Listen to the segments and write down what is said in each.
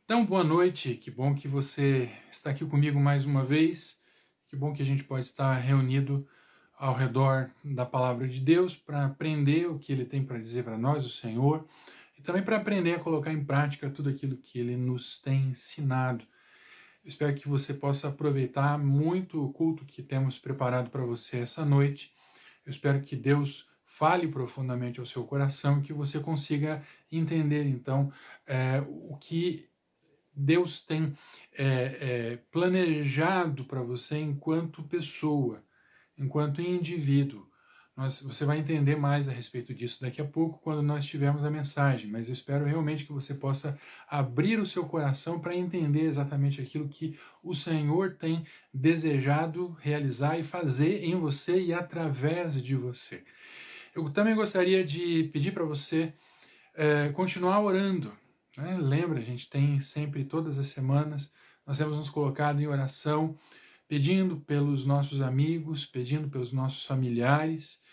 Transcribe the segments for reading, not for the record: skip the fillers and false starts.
Então, boa noite, que bom que você está aqui comigo mais uma vez, que bom que a gente pode estar reunido ao redor da palavra de Deus para aprender o que Ele tem para dizer para nós, o Senhor, e também para aprender a colocar em prática tudo aquilo que Ele nos tem ensinado. Eu espero que você possa aproveitar muito o culto que temos preparado para você essa noite. Eu espero que Deus fale profundamente ao seu coração e que você consiga entender, então, o que Deus tem planejado para você enquanto pessoa, enquanto indivíduo. Você vai entender mais a respeito disso daqui a pouco, quando nós tivermos a mensagem, mas eu espero realmente que você possa abrir o seu coração para entender exatamente aquilo que o Senhor tem desejado realizar e fazer em você e através de você. Eu também gostaria de pedir para você continuar orando, né? Lembra, a gente tem sempre, todas as semanas, nós temos nos colocado em oração, pedindo pelos nossos amigos, pedindo pelos nossos familiares,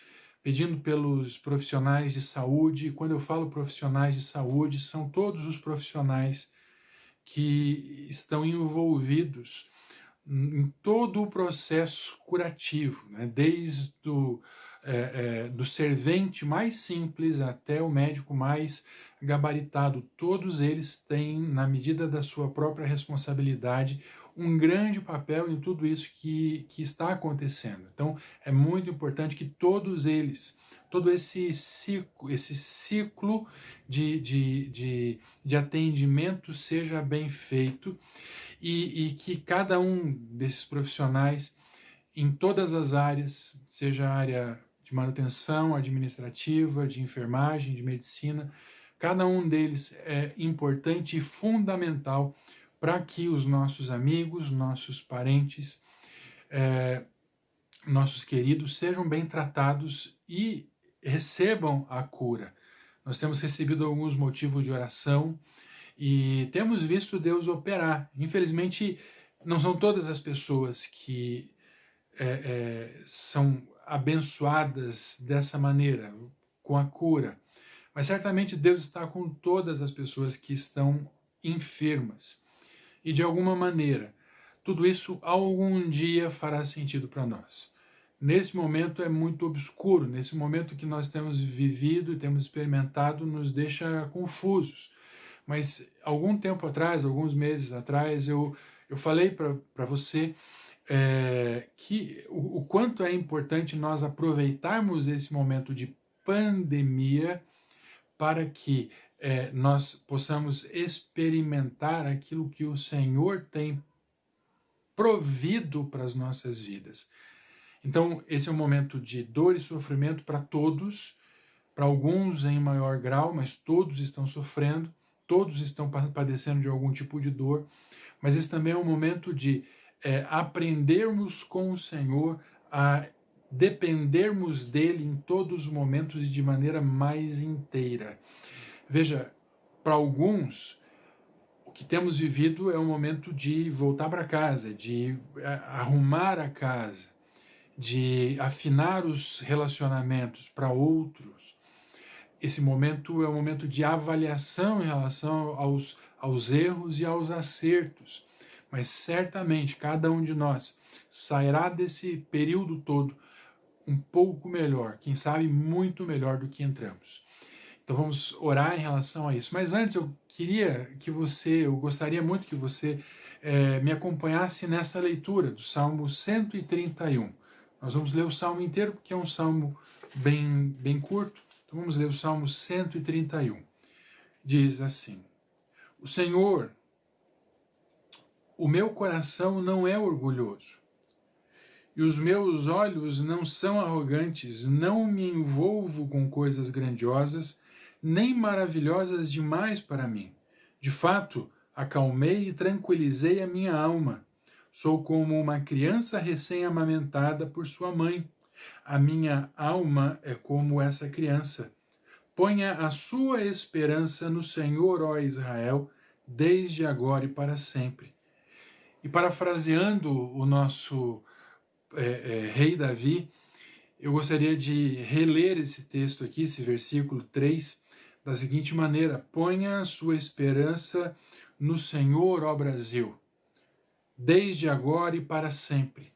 pedindo pelos profissionais de saúde. E quando eu falo profissionais de saúde, são todos os profissionais que estão envolvidos em todo o processo curativo, né? Desde do servente mais simples até o médico mais gabaritado, todos eles têm, na medida da sua própria responsabilidade, um grande papel em tudo isso que está acontecendo. Então, é muito importante que todos eles, todo esse ciclo de atendimento seja bem feito e que cada um desses profissionais, em todas as áreas, seja a área de manutenção, administrativa, de enfermagem, de medicina, cada um deles é importante e fundamental para que os nossos amigos, nossos parentes, nossos queridos sejam bem tratados e recebam a cura. Nós temos recebido alguns motivos de oração e temos visto Deus operar. Infelizmente, não são todas as pessoas que são abençoadas dessa maneira, com a cura. Mas certamente Deus está com todas as pessoas que estão enfermas. E de alguma maneira, tudo isso algum dia fará sentido para nós. Nesse momento é muito obscuro, nesse momento que nós temos vivido e temos experimentado, nos deixa confusos. Mas algum tempo atrás, alguns meses atrás, eu falei para você que o quanto é importante nós aproveitarmos esse momento de pandemia para que nós possamos experimentar aquilo que o Senhor tem provido para as nossas vidas. Então, esse é um momento de dor e sofrimento para todos, para alguns em maior grau, mas todos estão sofrendo, todos estão padecendo de algum tipo de dor, mas esse também é um momento de aprendermos com o Senhor a dependermos dele em todos os momentos e de maneira mais inteira. Veja, para alguns, o que temos vivido é um momento de voltar para casa, de arrumar a casa, de afinar os relacionamentos. Para outros, esse momento é um momento de avaliação em relação aos erros e aos acertos. Mas certamente cada um de nós sairá desse período todo um pouco melhor, quem sabe muito melhor do que entramos. Então vamos orar em relação a isso. Mas antes eu gostaria muito que você me acompanhasse nessa leitura do Salmo 131. Nós vamos ler o Salmo inteiro, porque é um Salmo bem curto. Então vamos ler o Salmo 131. Diz assim: O Senhor, o meu coração não é orgulhoso, e os meus olhos não são arrogantes, não me envolvo com coisas grandiosas, nem maravilhosas demais para mim. De fato, acalmei e tranquilizei a minha alma. Sou como uma criança recém-amamentada por sua mãe. A minha alma é como essa criança. Ponha a sua esperança no Senhor, ó Israel, desde agora e para sempre. E parafraseando o nosso rei Davi, eu gostaria de reler esse texto aqui, esse versículo 3, da seguinte maneira: ponha a sua esperança no Senhor, ó Brasil, desde agora e para sempre.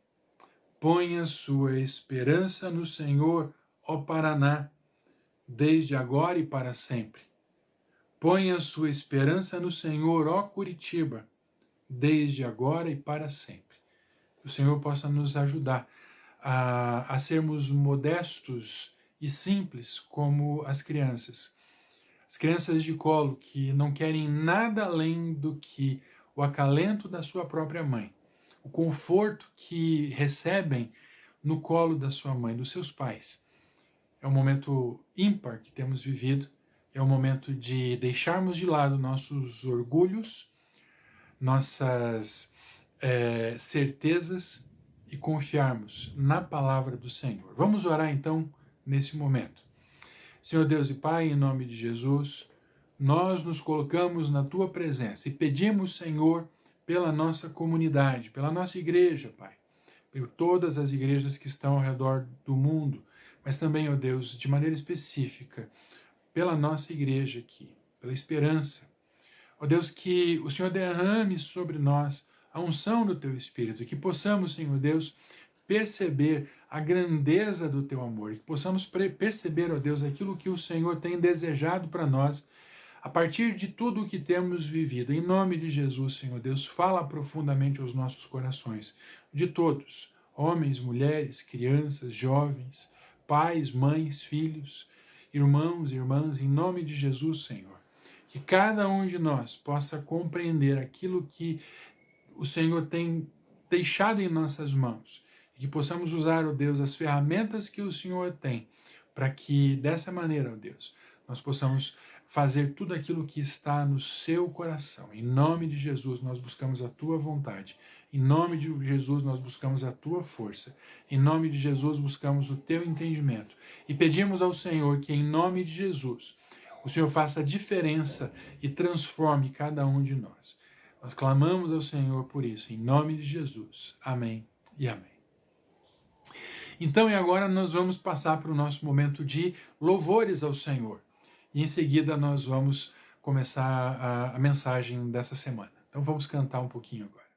Ponha sua esperança no Senhor, ó Paraná, desde agora e para sempre. Ponha sua esperança no Senhor, ó Curitiba, desde agora e para sempre. Que o Senhor possa nos ajudar a sermos modestos e simples como as crianças. As crianças de colo que não querem nada além do que o acalento da sua própria mãe, o conforto que recebem no colo da sua mãe, dos seus pais. É um momento ímpar que temos vivido, é um momento de deixarmos de lado nossos orgulhos, nossas certezas e confiarmos na palavra do Senhor. Vamos orar então nesse momento. Senhor Deus e Pai, em nome de Jesus, nós nos colocamos na Tua presença e pedimos, Senhor, pela nossa comunidade, pela nossa igreja, Pai, por todas as igrejas que estão ao redor do mundo, mas também, ó Deus, de maneira específica, pela nossa igreja aqui, pela esperança. Ó Deus, que o Senhor derrame sobre nós a unção do Teu Espírito, que possamos, Senhor Deus, perceber a grandeza do Teu amor, que possamos perceber, ó Deus, aquilo que o Senhor tem desejado para nós, a partir de tudo o que temos vivido. Em nome de Jesus, Senhor Deus, fala profundamente aos nossos corações, de todos, homens, mulheres, crianças, jovens, pais, mães, filhos, irmãos, irmãs, em nome de Jesus, Senhor. Que cada um de nós possa compreender aquilo que o Senhor tem deixado em nossas mãos. E que possamos usar, ó Deus, as ferramentas que o Senhor tem, para que dessa maneira, ó Deus, nós possamos fazer tudo aquilo que está no seu coração. Em nome de Jesus, nós buscamos a tua vontade. Em nome de Jesus, nós buscamos a tua força. Em nome de Jesus, buscamos o teu entendimento. E pedimos ao Senhor que, em nome de Jesus, o Senhor faça a diferença e transforme cada um de nós. Nós clamamos ao Senhor por isso, em nome de Jesus. Amém e amém. Então, e agora nós vamos passar para o nosso momento de louvores ao Senhor. E em seguida nós vamos começar a mensagem dessa semana. Então vamos cantar um pouquinho agora.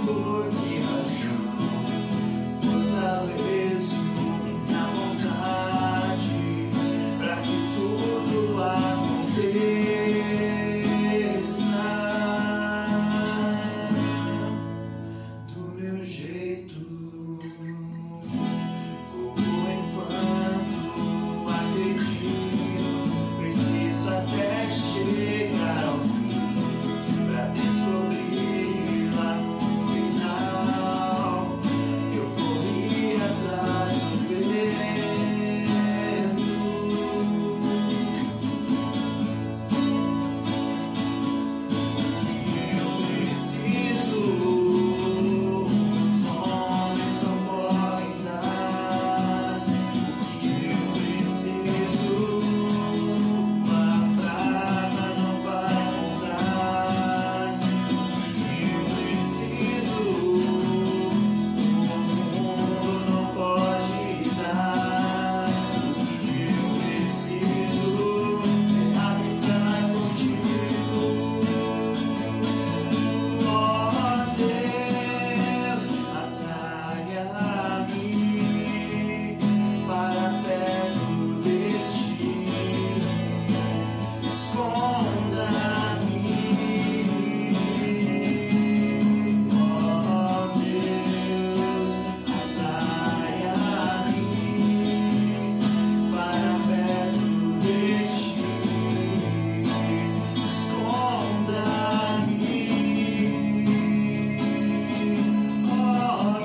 por que razão fortaleço minha vontade para que tudo aconteça do meu jeito. Corro enquanto acredito, persisto até chegar ao fim, pra descobrir lá no final que eu corri atrás do vento. Eu preciso, os homens não podem dar. Eu preciso, a prata não vai mudar. Eu preciso, o mundo não pode dar. Eu preciso habitar contigo. Oh Deus, atraia-me para perto de ti. Esconda-me, oh Deus, atraia-me para perto de ti. Esconda-me, oh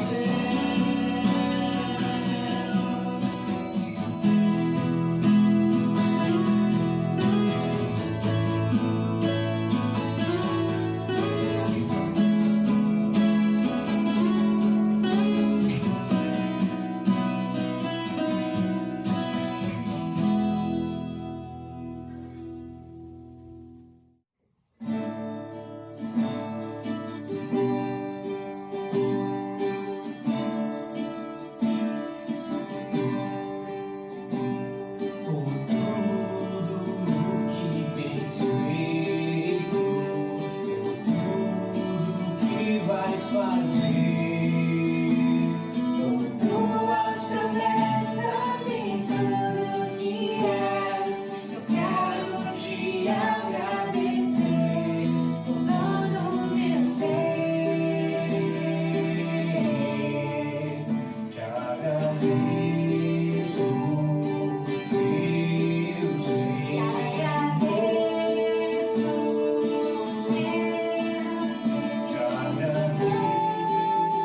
por tudo que tens feito, por tudo que vais fazer, Por tuas promessas e tudo que és, eu quero te agradecer por todo o meu ser. te agradeço, eu Te sei. agradeço, meu Te ser. agradeço,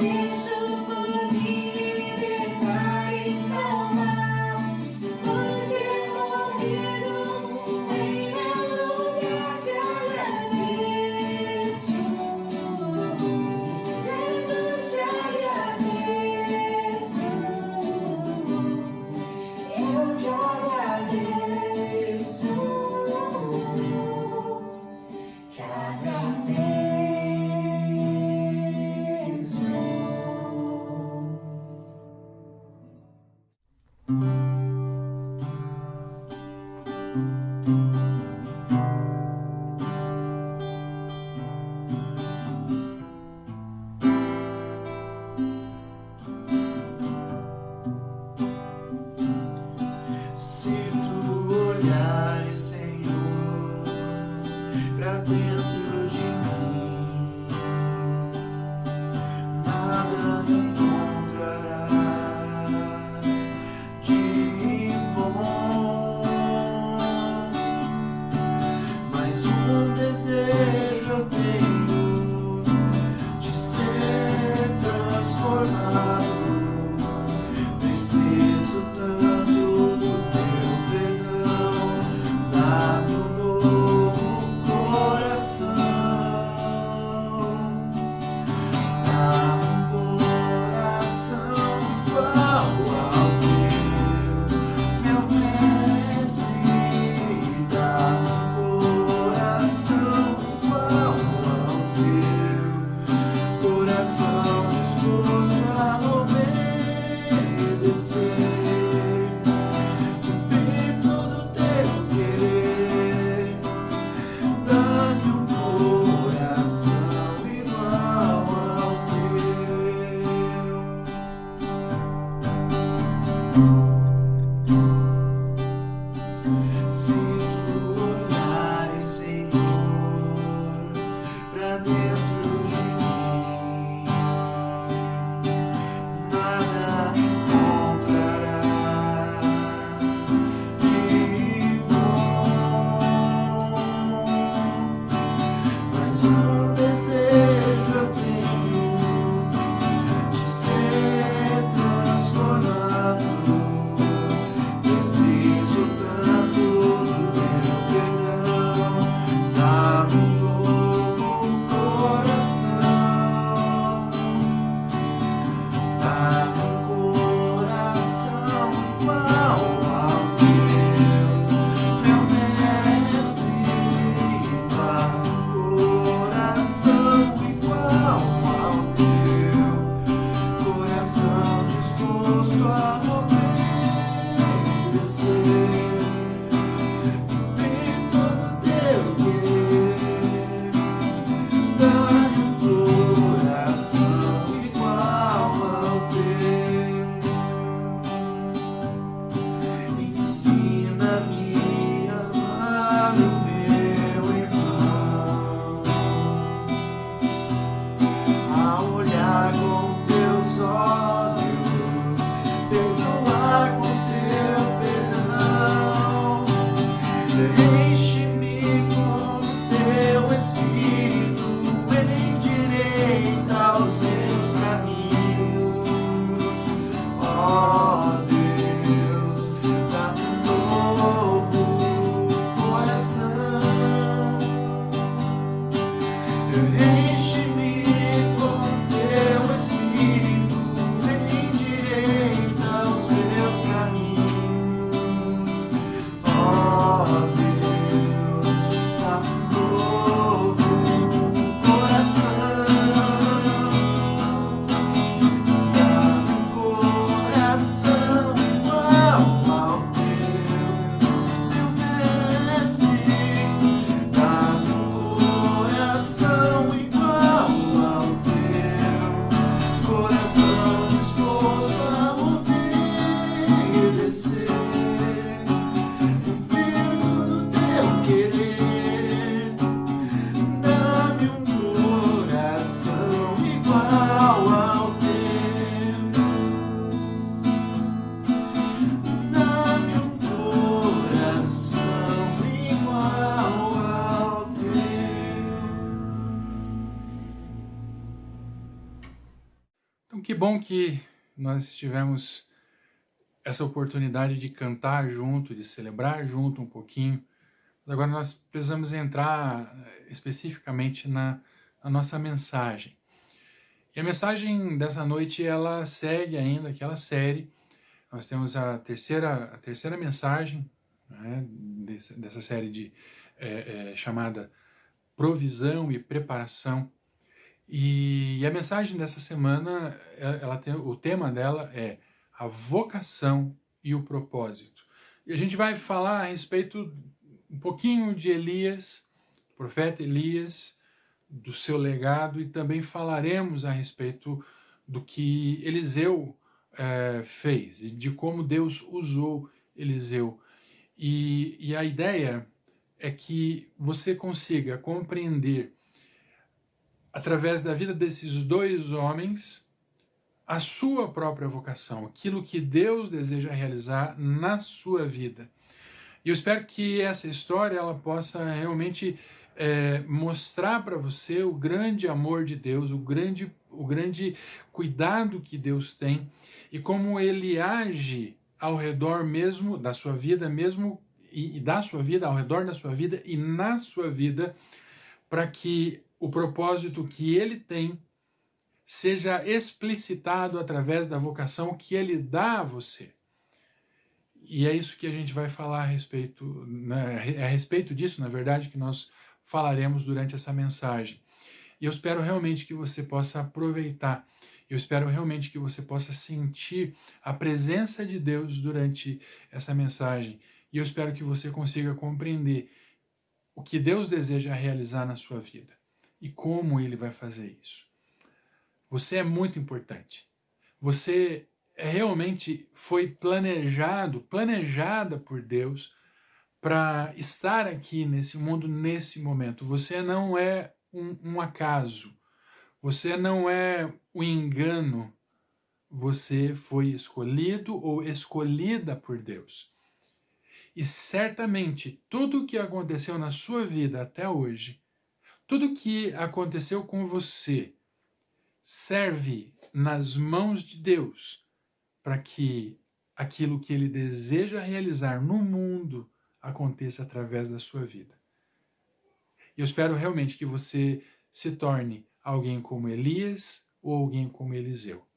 isso por me libertar e salvar, por ter morrido em meu lugar. Te agradeço, Jesus, te agradeço. Eu te agradeço, te agradeço. Se tu olhares, Senhor, pra dentro de mim, nada encontrarás de bom, mas um desejo eu tenho de ser transformado. Preciso tanto do teu perdão, dá-me um novo coração, dá-me um coração igual ao teu, meu mestre, dá-me um coração igual ao teu, coração disposto a obedecer, cumprir todo teu querer. Dá-me um coração igual ao teu. Se tu olhares, Senhor, pra dentro de mim, nada encontrarás de bom, mas um desejo eu tenho de ser transformado. que bom que nós tivemos essa oportunidade de cantar junto, de celebrar junto um pouquinho. Agora nós precisamos entrar especificamente na nossa mensagem. E a mensagem dessa noite, ela segue ainda aquela série. Nós temos a terceira mensagem, né, dessa série chamada Provisão e Preparação. E a mensagem dessa semana, o tema dela é a vocação e o propósito. E a gente vai falar a respeito um pouquinho de Elias, do profeta Elias, do seu legado, e também falaremos a respeito do que Eliseu fez e de como Deus usou Eliseu. E a ideia é que você consiga compreender, através da vida desses dois homens, a sua própria vocação, aquilo que Deus deseja realizar na sua vida. E eu espero que essa história ela possa realmente mostrar para você o grande amor de Deus, o grande cuidado que Deus tem e como Ele age ao redor mesmo da sua vida, mesmo e da sua vida, ao redor da sua vida e na sua vida, para que o propósito que Ele tem seja explicitado através da vocação que Ele dá a você. E é isso que a gente vai falar a respeito, né? É a respeito disso, na verdade, que nós falaremos durante essa mensagem. E eu espero realmente que você possa aproveitar, eu espero realmente que você possa sentir a presença de Deus durante essa mensagem. E eu espero que você consiga compreender o que Deus deseja realizar na sua vida e como Ele vai fazer isso. Você é muito importante. Você realmente foi planejada por Deus para estar aqui nesse mundo, nesse momento. Você não é um acaso. Você não é um engano. Você foi escolhido ou escolhida por Deus. E certamente tudo o que aconteceu na sua vida até hoje, tudo o que aconteceu com você, serve nas mãos de Deus para que aquilo que Ele deseja realizar no mundo aconteça através da sua vida. E eu espero realmente que você se torne alguém como Elias ou alguém como Eliseu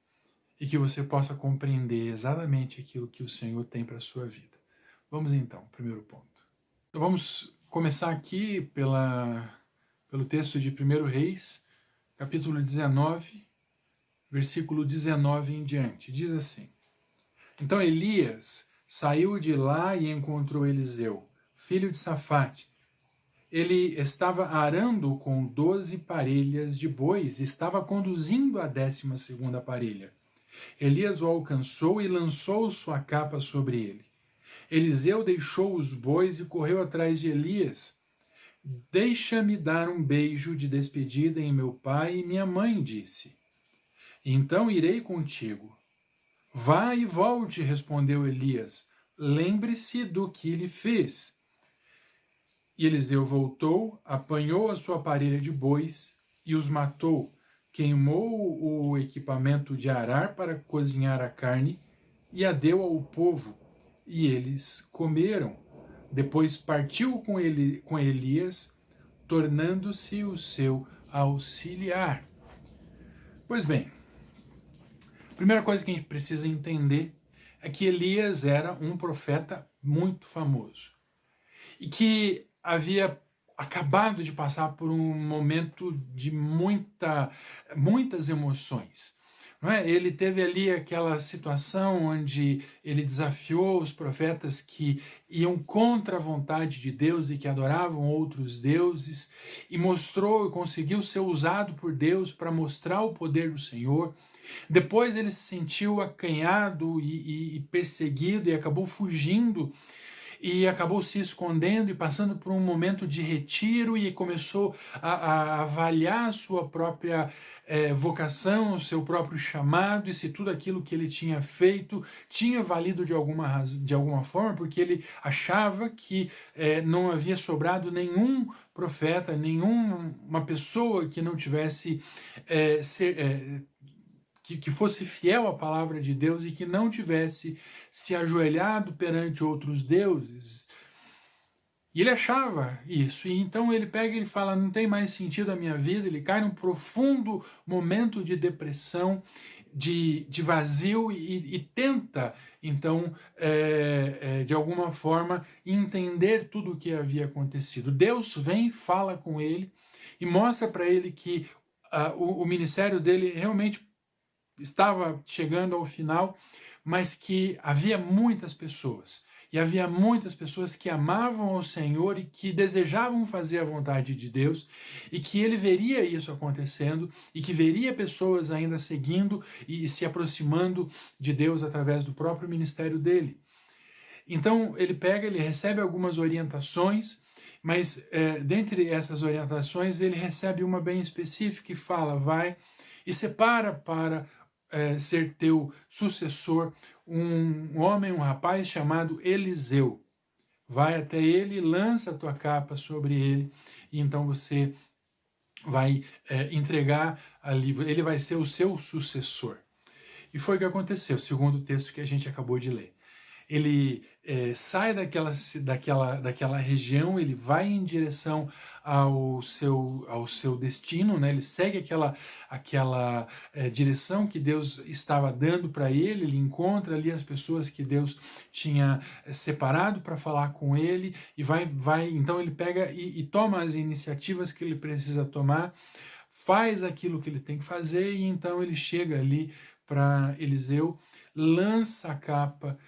e que você possa compreender exatamente aquilo que o Senhor tem para a sua vida. Vamos então, primeiro ponto. Então vamos começar aqui pelo texto de 1 Reis, capítulo 19, versículo 19 em diante. Diz assim: Então Elias saiu de lá e encontrou Eliseu, filho de Safate. Ele estava arando com 12 parelhas de bois e estava conduzindo a 12ª parelha. Elias o alcançou e lançou sua capa sobre ele. Eliseu deixou os bois e correu atrás de Elias. Deixa-me dar um beijo de despedida em meu pai e minha mãe, disse. Então irei contigo. Vá e volte, respondeu Elias. Lembre-se do que lhe fez. E Eliseu voltou, apanhou a sua parelha de bois e os matou, queimou o equipamento de arar para cozinhar a carne e a deu ao povo, e eles comeram. Depois partiu com Elias, tornando-se o seu auxiliar. Pois bem, a primeira coisa que a gente precisa entender é que Elias era um profeta muito famoso e que havia acabado de passar por um momento de muitas emoções. Não é? Ele teve ali aquela situação onde ele desafiou os profetas que iam contra a vontade de Deus e que adoravam outros deuses e conseguiu ser usado por Deus para mostrar o poder do Senhor. Depois ele se sentiu acanhado e perseguido e acabou fugindo e acabou se escondendo e passando por um momento de retiro e começou a avaliar a sua própria vocação, o seu próprio chamado e se tudo aquilo que ele tinha feito tinha valido de alguma forma, porque ele achava que não havia sobrado nenhum profeta, nenhuma pessoa que não tivesse que fosse fiel à palavra de Deus e que não tivesse se ajoelhado perante outros deuses. E ele achava isso, e então ele pega e ele fala, não tem mais sentido a minha vida, ele cai num profundo momento de depressão, de vazio, e tenta, então, de alguma forma, entender tudo o que havia acontecido. Deus vem, fala com ele, e mostra para ele que o ministério dele realmente estava chegando ao final, mas que havia muitas pessoas. E havia muitas pessoas que amavam ao Senhor e que desejavam fazer a vontade de Deus, e que ele veria isso acontecendo, e que veria pessoas ainda seguindo e se aproximando de Deus através do próprio ministério dele. Então ele pega, ele recebe algumas orientações, mas dentre essas orientações ele recebe uma bem específica e fala, vai e separa para ser teu sucessor um homem, um rapaz chamado Eliseu. Vai até ele, lança a tua capa sobre ele, e então você vai entregar ali, ele vai ser o seu sucessor. E foi o que aconteceu, segundo o texto que a gente acabou de ler. Ele sai daquela região, ele vai em direção ao seu destino, né? Ele segue aquela direção que Deus estava dando para ele, ele encontra ali as pessoas que Deus tinha separado para falar com ele, e então ele pega e toma as iniciativas que ele precisa tomar, faz aquilo que ele tem que fazer, e então ele chega ali para Eliseu, lança a capa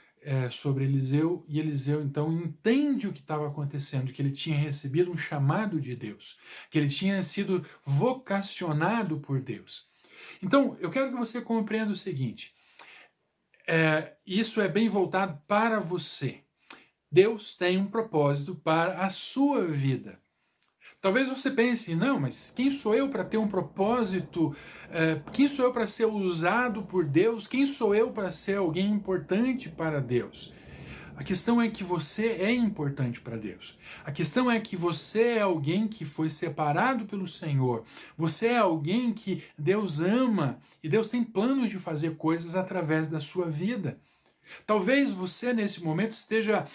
sobre Eliseu, e Eliseu então entende o que estava acontecendo, que ele tinha recebido um chamado de Deus, que ele tinha sido vocacionado por Deus. Então, eu quero que você compreenda o seguinte, isso é bem voltado para você. Deus tem um propósito para a sua vida. Talvez você pense, não, mas quem sou eu para ter um propósito? Quem sou eu para ser usado por Deus? Quem sou eu para ser alguém importante para Deus? A questão é que você é importante para Deus. A questão é que você é alguém que foi separado pelo Senhor. Você é alguém que Deus ama, e Deus tem planos de fazer coisas através da sua vida. Talvez você nesse momento esteja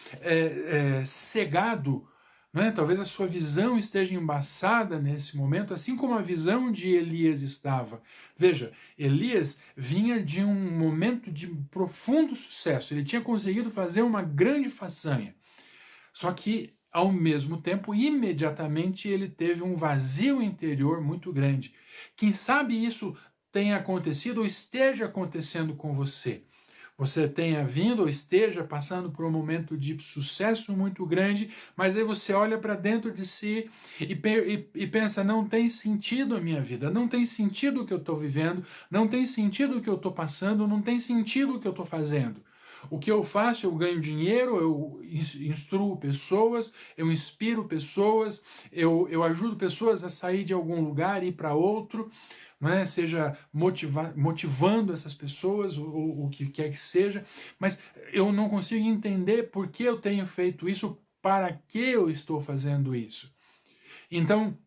cegado, né? Talvez a sua visão esteja embaçada nesse momento, assim como a visão de Elias estava. Veja, Elias vinha de um momento de profundo sucesso, ele tinha conseguido fazer uma grande façanha. Só que, ao mesmo tempo, imediatamente ele teve um vazio interior muito grande. Quem sabe isso tenha acontecido ou esteja acontecendo com você. Você tenha vindo ou esteja passando por um momento de sucesso muito grande, mas aí você olha para dentro de si e pensa, não tem sentido a minha vida, não tem sentido o que eu estou vivendo, não tem sentido o que eu estou passando, não tem sentido o que eu estou fazendo. O que eu faço, eu ganho dinheiro, eu instruo pessoas, eu inspiro pessoas, eu ajudo pessoas a sair de algum lugar e ir para outro, né? Seja motivando essas pessoas, ou o que quer que seja, mas eu não consigo entender por que eu tenho feito isso, para que eu estou fazendo isso. Então,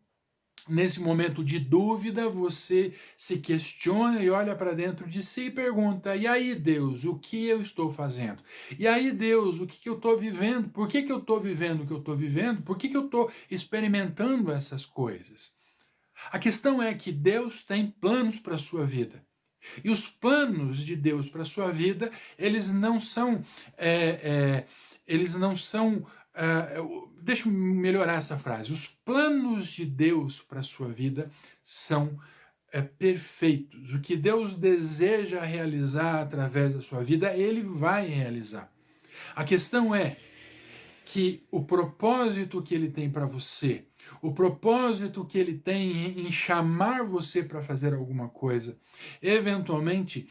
nesse momento de dúvida, você se questiona e olha para dentro de si e pergunta, e aí Deus, o que eu estou fazendo? E aí Deus, o que eu estou vivendo? Por que eu estou vivendo o que eu estou vivendo? Por que eu estou experimentando essas coisas? A questão é que Deus tem planos para a sua vida. E os planos de Deus para a sua vida, eles não são... deixa eu melhorar essa frase. Os planos de Deus para a sua vida são perfeitos. O que Deus deseja realizar através da sua vida, Ele vai realizar. A questão é que o propósito que Ele tem para você, o propósito que Ele tem em chamar você para fazer alguma coisa, eventualmente,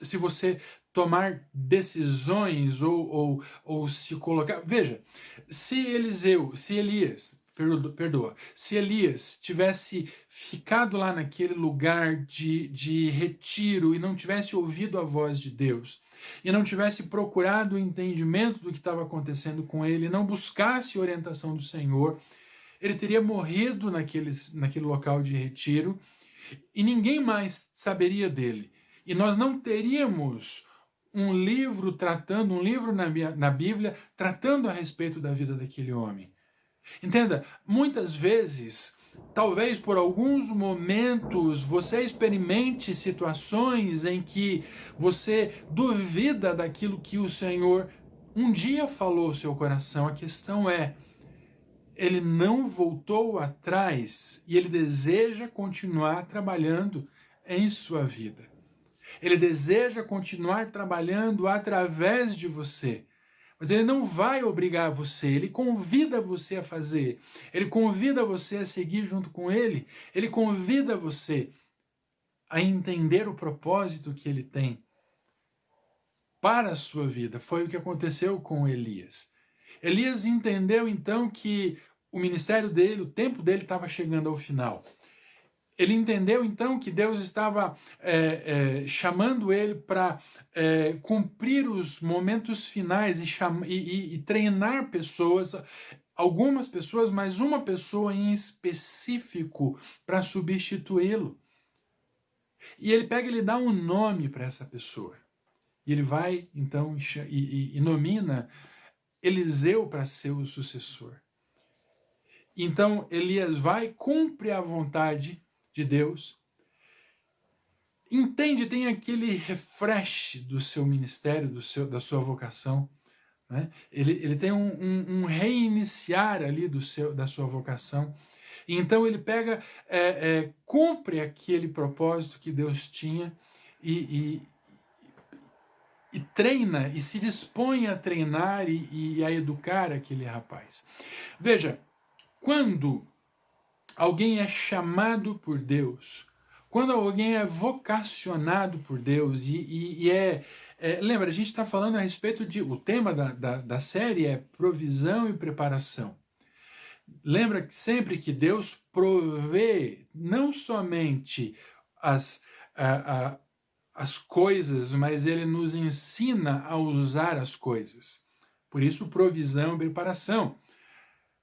se você tomar decisões ou se colocar... Veja, se Elias tivesse ficado lá naquele lugar de retiro e não tivesse ouvido a voz de Deus, e não tivesse procurado o entendimento do que estava acontecendo com ele, não buscasse a orientação do Senhor, ele teria morrido naquele local de retiro, E ninguém mais saberia dele. E nós não teríamos um livro na Bíblia tratando a respeito da vida daquele homem. Entenda, muitas vezes, talvez por alguns momentos, você experimente situações em que você duvida daquilo que o Senhor um dia falou ao seu coração. A questão é, ele não voltou atrás e ele deseja continuar trabalhando em sua vida. Ele deseja continuar trabalhando através de você. Mas ele não vai obrigar você, ele convida você a fazer, ele convida você a seguir junto com ele, ele convida você a entender o propósito que ele tem para a sua vida. Foi o que aconteceu com Elias. Elias entendeu então que o ministério dele, o tempo dele estava chegando ao final. Ele entendeu então que Deus estava chamando ele para cumprir os momentos finais e treinar pessoas, algumas pessoas, mas uma pessoa em específico para substituí-lo. E ele pega e ele dá um nome para essa pessoa. E ele vai então e nomina Eliseu para ser o sucessor. Então Elias vai, cumpre a vontade de Deus, entende, tem aquele refresh do seu ministério, da sua vocação, né? Ele tem um reiniciar ali da sua vocação, e então ele pega, cumpre aquele propósito que Deus tinha e treina, e se dispõe a treinar e a educar aquele rapaz. Veja, quando alguém é chamado por Deus, quando alguém é vocacionado por Deus lembra, a gente está falando a respeito o tema da série é provisão e preparação. Lembra que sempre que Deus provê não somente as coisas, mas Ele nos ensina a usar as coisas. Por isso, provisão e preparação.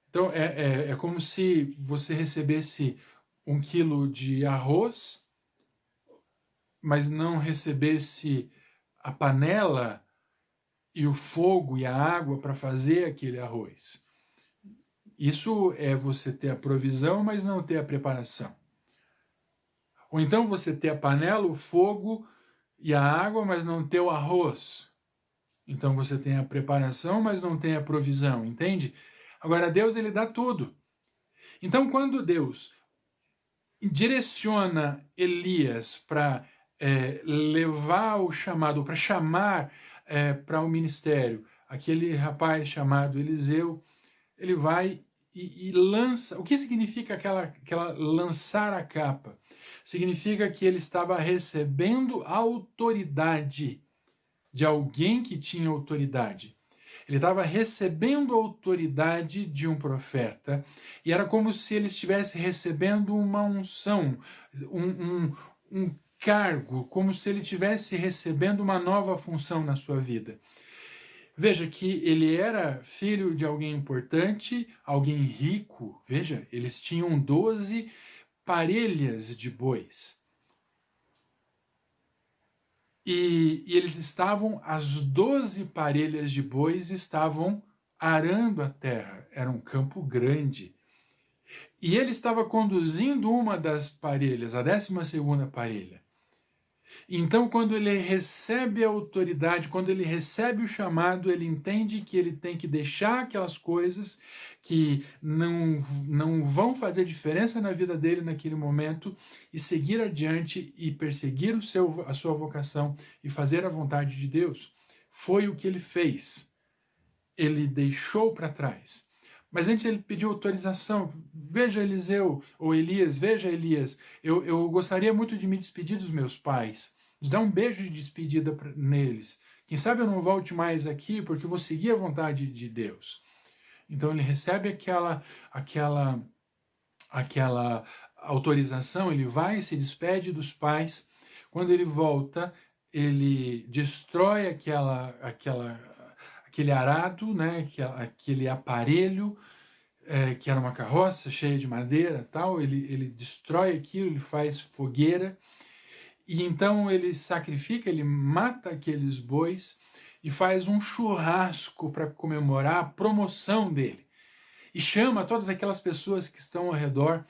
Então, é como se você recebesse 1 quilo de arroz, mas não recebesse a panela e o fogo e a água para fazer aquele arroz. Isso é você ter a provisão, mas não ter a preparação. Ou então você ter a panela, o fogo e a água, mas não ter o arroz. Então você tem a preparação, mas não tem a provisão, entende? Agora, Deus, ele dá tudo. Então, quando Deus direciona Elias para levar o chamado, para chamar para o ministério, aquele rapaz chamado Eliseu, ele vai e lança. O que significa aquela lançar a capa? Significa que ele estava recebendo a autoridade de alguém que tinha autoridade. Ele estava recebendo a autoridade de um profeta, e era como se ele estivesse recebendo uma unção, um cargo, como se ele estivesse recebendo uma nova função na sua vida. Veja que ele era filho de alguém importante, alguém rico. Veja, eles tinham 12 parelhas de bois. E eles estavam, as 12 parelhas de bois estavam arando a terra. Era um campo grande. E ele estava conduzindo uma das parelhas, a 12ª parelha. Então, quando ele recebe a autoridade, quando ele recebe o chamado, ele entende que ele tem que deixar aquelas coisas que não vão fazer diferença na vida dele naquele momento e seguir adiante e perseguir a sua vocação e fazer a vontade de Deus. Foi o que ele fez. Ele deixou para trás. Mas antes ele pediu autorização. Veja Eliseu, ou Elias, veja Elias, eu gostaria muito de me despedir dos meus pais, de dar um beijo de despedida neles. Quem sabe eu não volte mais aqui porque eu vou seguir a vontade de Deus. Então ele recebe aquela autorização, ele vai e se despede dos pais. Quando ele volta, ele destrói aquele arado, né, aquele aparelho, que era uma carroça cheia de madeira, tal, ele destrói aquilo, ele faz fogueira, e então ele sacrifica, ele mata aqueles bois e faz um churrasco para comemorar a promoção dele. E chama todas aquelas pessoas que estão ao redor,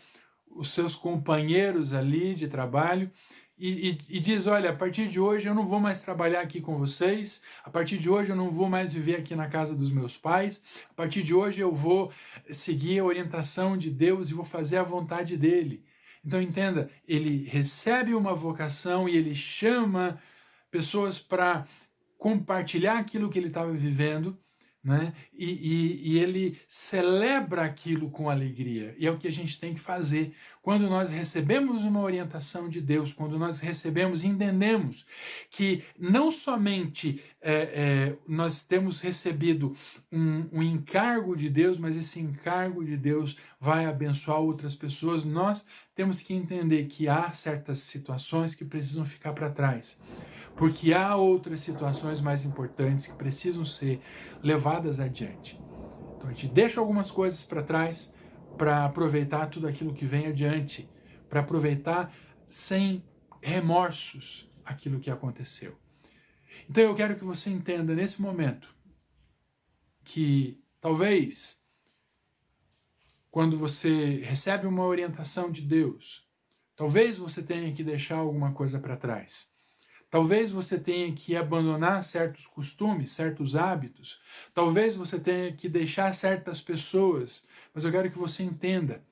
os seus companheiros ali de trabalho, e diz, olha, a partir de hoje eu não vou mais trabalhar aqui com vocês, a partir de hoje eu não vou mais viver aqui na casa dos meus pais, a partir de hoje eu vou seguir a orientação de Deus e vou fazer a vontade dele. Então entenda, ele recebe uma vocação e ele chama pessoas para compartilhar aquilo que ele estava vivendo, né? E ele celebra aquilo com alegria. E é o que a gente tem que fazer. Quando nós recebemos uma orientação de Deus, quando nós recebemos e entendemos que não somente nós temos recebido um encargo de Deus, mas esse encargo de Deus vai abençoar outras pessoas, nós temos que entender que há certas situações que precisam ficar para trás. Porque há outras situações mais importantes que precisam ser levadas adiante. Então a gente deixa algumas coisas para trás para aproveitar tudo aquilo que vem adiante, para aproveitar sem remorsos aquilo que aconteceu. Então eu quero que você entenda nesse momento que talvez quando você recebe uma orientação de Deus, talvez você tenha que deixar alguma coisa para trás. Talvez você tenha que abandonar certos costumes, certos hábitos. Talvez você tenha que deixar certas pessoas. Mas eu quero que você entenda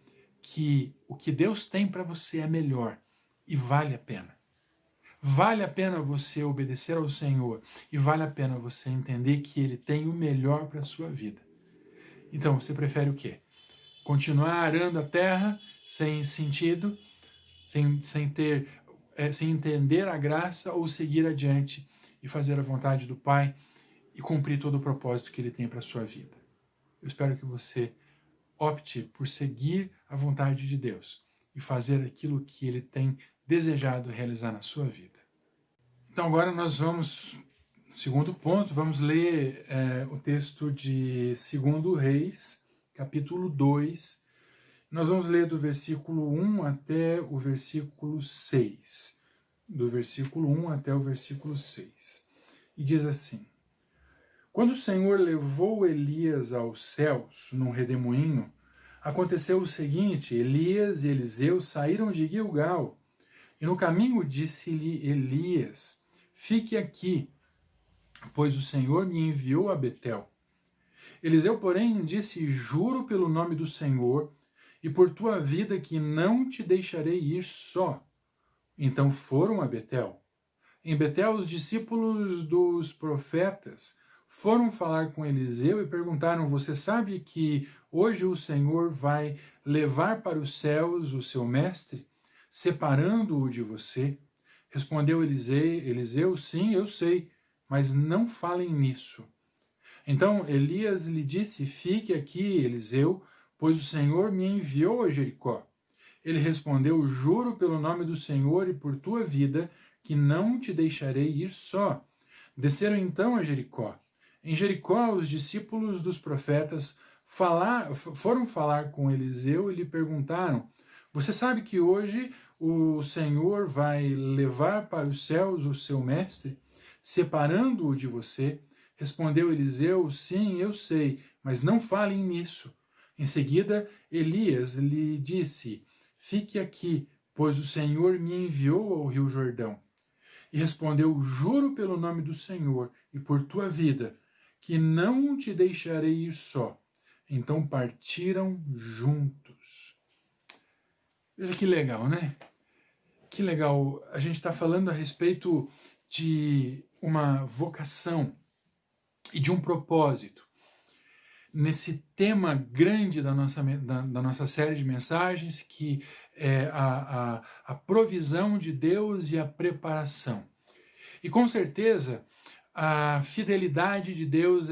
que o que Deus tem para você é melhor e vale a pena. Vale a pena você obedecer ao Senhor e vale a pena você entender que Ele tem o melhor para a sua vida. Então, você prefere o quê? Continuar arando a terra sem sentido, sem entender a graça, ou seguir adiante e fazer a vontade do Pai e cumprir todo o propósito que Ele tem para a sua vida. Eu espero que você opte por seguir a vontade de Deus e fazer aquilo que Ele tem desejado realizar na sua vida. Então agora nós vamos, segundo ponto, vamos ler o texto de 2 Reis, capítulo 2, nós vamos ler do versículo 1 até o versículo 6. Do versículo 1 até o versículo 6. E diz assim: Quando o Senhor levou Elias aos céus, num redemoinho, aconteceu o seguinte: Elias e Eliseu saíram de Gilgal, e no caminho disse-lhe Elias: Fique aqui, pois o Senhor me enviou a Betel. Eliseu, porém, disse: Juro pelo nome do Senhor, e por tua vida que não te deixarei ir só. Então foram a Betel. Em Betel, os discípulos dos profetas foram falar com Eliseu e perguntaram: Você sabe que hoje o Senhor vai levar para os céus o seu mestre, separando-o de você? Respondeu Eliseu: Sim, eu sei, mas não falem nisso. Então Elias lhe disse: Fique aqui, Eliseu, pois o Senhor me enviou a Jericó. Ele respondeu: Juro pelo nome do Senhor e por tua vida que não te deixarei ir só. Desceram então a Jericó. Em Jericó, os discípulos dos profetas foram falar com Eliseu e lhe perguntaram: Você sabe que hoje o Senhor vai levar para os céus o seu mestre, separando-o de você? Respondeu Eliseu: Sim, eu sei, mas não falem nisso. Em seguida, Elias lhe disse: Fique aqui, pois o Senhor me enviou ao rio Jordão. E respondeu: Juro pelo nome do Senhor e por tua vida, que não te deixarei ir só. Então partiram juntos. Veja que legal, né? Que legal. A gente está falando a respeito de uma vocação e de um propósito. Nesse tema grande da nossa série de mensagens, que é a provisão de Deus e a preparação. E com certeza, a fidelidade de Deus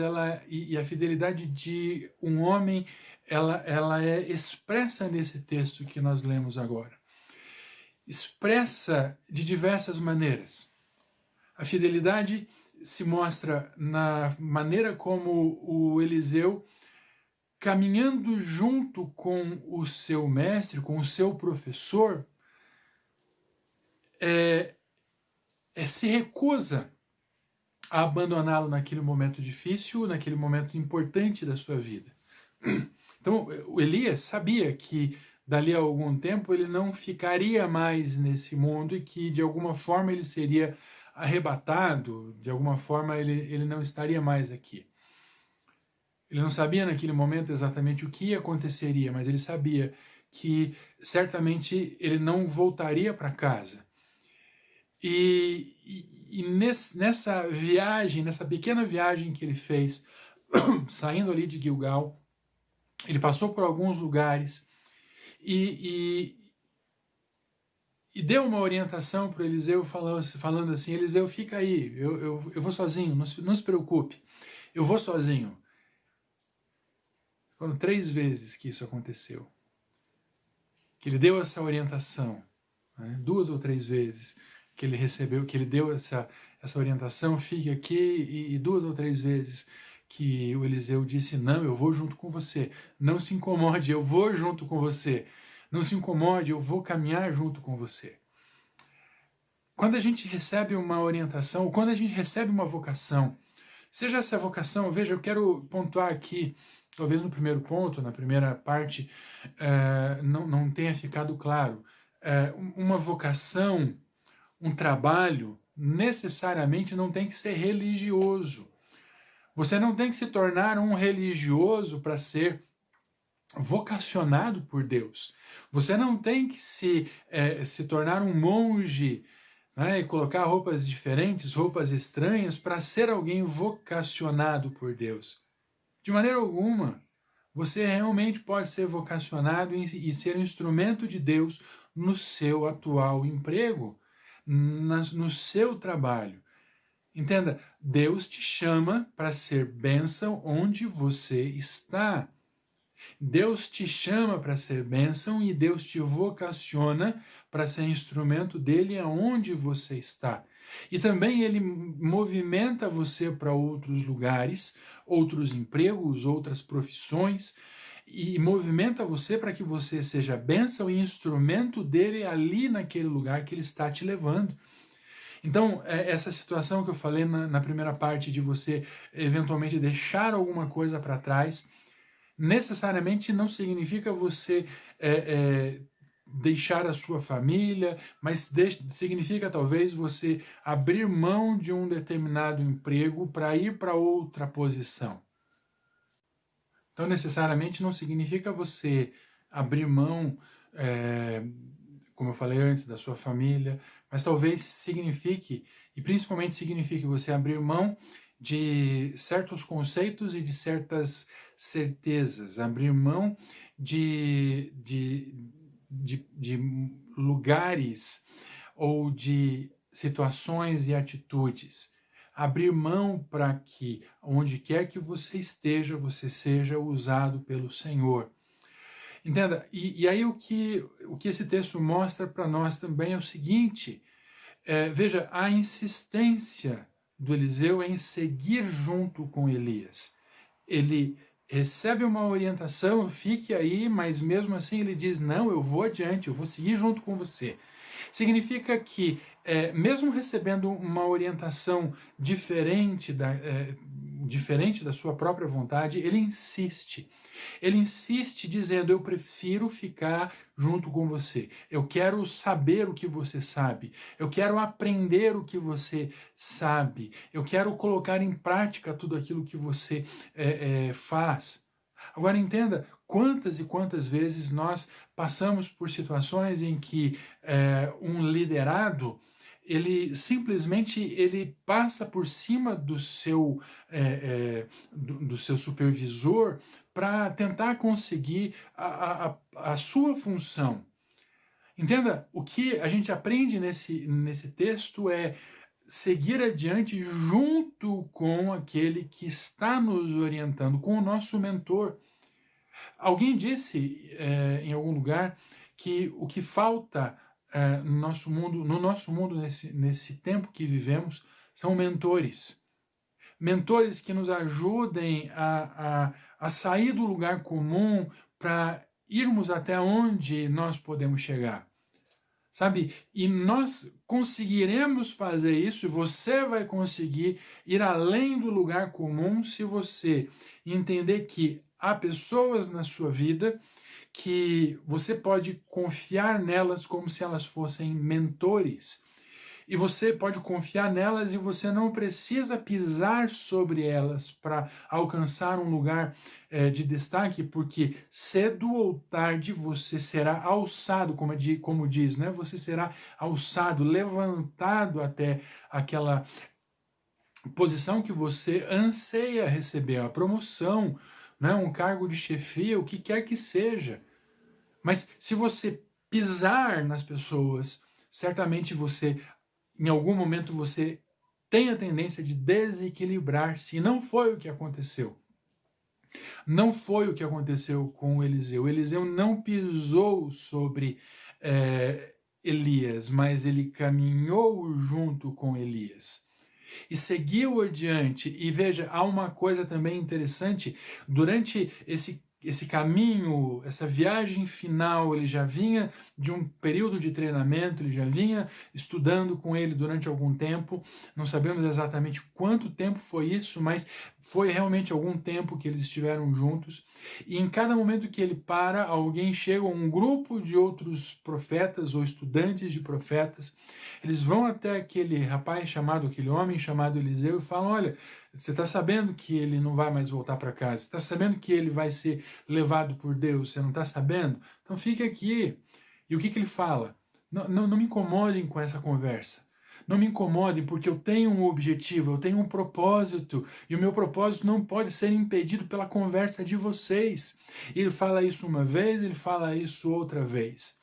e a fidelidade de um homem, ela é expressa nesse texto que nós lemos agora. Expressa de diversas maneiras. A fidelidade se mostra na maneira como o Eliseu caminhando junto com o seu mestre, com o seu professor, se recusa a abandoná-lo naquele momento difícil, naquele momento importante da sua vida. Então, o Elias sabia que dali a algum tempo ele não ficaria mais nesse mundo e que de alguma forma ele seria arrebatado, de alguma forma ele não estaria mais aqui. Ele não sabia naquele momento exatamente o que aconteceria, mas ele sabia que certamente ele não voltaria para casa. E nessa viagem, nessa pequena viagem que ele fez, saindo ali de Gilgal, ele passou por alguns lugares e deu uma orientação para Eliseu falando assim: Eliseu, fica aí, eu vou sozinho, não se preocupe, eu vou sozinho. Foram 3 vezes que isso aconteceu, que ele deu essa orientação, né? 2 ou 3 vezes que ele recebeu, que ele deu essa orientação, fique aqui, e 2 ou 3 vezes que o Eliseu disse: não, eu vou junto com você, não se incomode, eu vou junto com você, não se incomode, eu vou caminhar junto com você. Quando a gente recebe uma orientação, quando a gente recebe uma vocação, seja essa vocação, veja, eu quero pontuar aqui, talvez no primeiro ponto, na primeira parte, não tenha ficado claro, uma vocação, um trabalho, necessariamente não tem que ser religioso. Você não tem que se tornar um religioso para ser vocacionado por Deus. Você não tem que se tornar um monge, né, e colocar roupas diferentes, roupas estranhas, para ser alguém vocacionado por Deus. De maneira alguma. Você realmente pode ser vocacionado e ser um instrumento de Deus no seu atual emprego, no seu trabalho. Entenda, Deus te chama para ser bênção onde você está. Deus te chama para ser bênção e Deus te vocaciona para ser instrumento dele aonde você está. E também ele movimenta você para outros lugares, outros empregos, outras profissões, e movimenta você para que você seja bênção e instrumento dele ali naquele lugar que ele está te levando. Então, essa situação que eu falei na primeira parte de você eventualmente deixar alguma coisa para trás, necessariamente não significa você deixar a sua família, mas significa talvez você abrir mão de um determinado emprego para ir para outra posição. Então, necessariamente não significa você abrir mão, como eu falei antes, da sua família, mas talvez signifique, e principalmente signifique você abrir mão de certos conceitos e de certas certezas, abrir mão de lugares ou de situações e atitudes. Abrir mão para que, onde quer que você esteja, você seja usado pelo Senhor. Entenda? E aí o que esse texto mostra para nós também é o seguinte, veja, a insistência do Eliseu em seguir junto com Elias. Ele recebe uma orientação, fique aí, mas mesmo assim ele diz, não, eu vou adiante, eu vou seguir junto com você. Significa que, mesmo recebendo uma orientação diferente da sua própria vontade, ele insiste. Ele insiste dizendo, eu prefiro ficar junto com você. Eu quero saber o que você sabe. Eu quero aprender o que você sabe. Eu quero colocar em prática tudo aquilo que você faz. Agora entenda, quantas e quantas vezes nós passamos por situações em que um liderado, ele simplesmente passa por cima do seu supervisor para tentar conseguir a sua função. Entenda, o que a gente aprende nesse texto é seguir adiante junto com aquele que está nos orientando, com o nosso mentor. Alguém disse em algum lugar que o que falta no nosso mundo nesse tempo que vivemos, são mentores. mentores que nos ajudem a sair do lugar comum para irmos até onde nós podemos chegar. Sabe? E nós conseguiremos fazer isso, e você vai conseguir ir além do lugar comum se você entender que há pessoas na sua vida que você pode confiar nelas como se elas fossem mentores. E você pode confiar nelas e você não precisa pisar sobre elas para alcançar um lugar de destaque, porque cedo ou tarde você será alçado, como diz, né? Você será alçado, levantado até aquela posição que você anseia receber, a promoção, né? Um cargo de chefia, o que quer que seja. Mas se você pisar nas pessoas, certamente em algum momento você tem a tendência de desequilibrar-se, e não foi o que aconteceu. Não foi o que aconteceu com o Eliseu. O Eliseu não pisou sobre Elias, mas ele caminhou junto com Elias. E seguiu adiante. E veja, há uma coisa também interessante, durante esse caminho, essa viagem final, ele já vinha de um período de treinamento, ele já vinha estudando com ele durante algum tempo, não sabemos exatamente quanto tempo foi isso, mas foi realmente algum tempo que eles estiveram juntos, e em cada momento que ele para, alguém chega, um grupo de outros profetas ou estudantes de profetas, eles vão até aquele homem chamado Eliseu e falam: olha, você está sabendo que ele não vai mais voltar para casa? Você está sabendo que ele vai ser levado por Deus? Você não está sabendo? Então fique aqui. E o que ele fala? Não me incomodem com essa conversa. Não me incomodem, porque eu tenho um objetivo, eu tenho um propósito, e o meu propósito não pode ser impedido pela conversa de vocês. Ele fala isso uma vez, ele fala isso outra vez.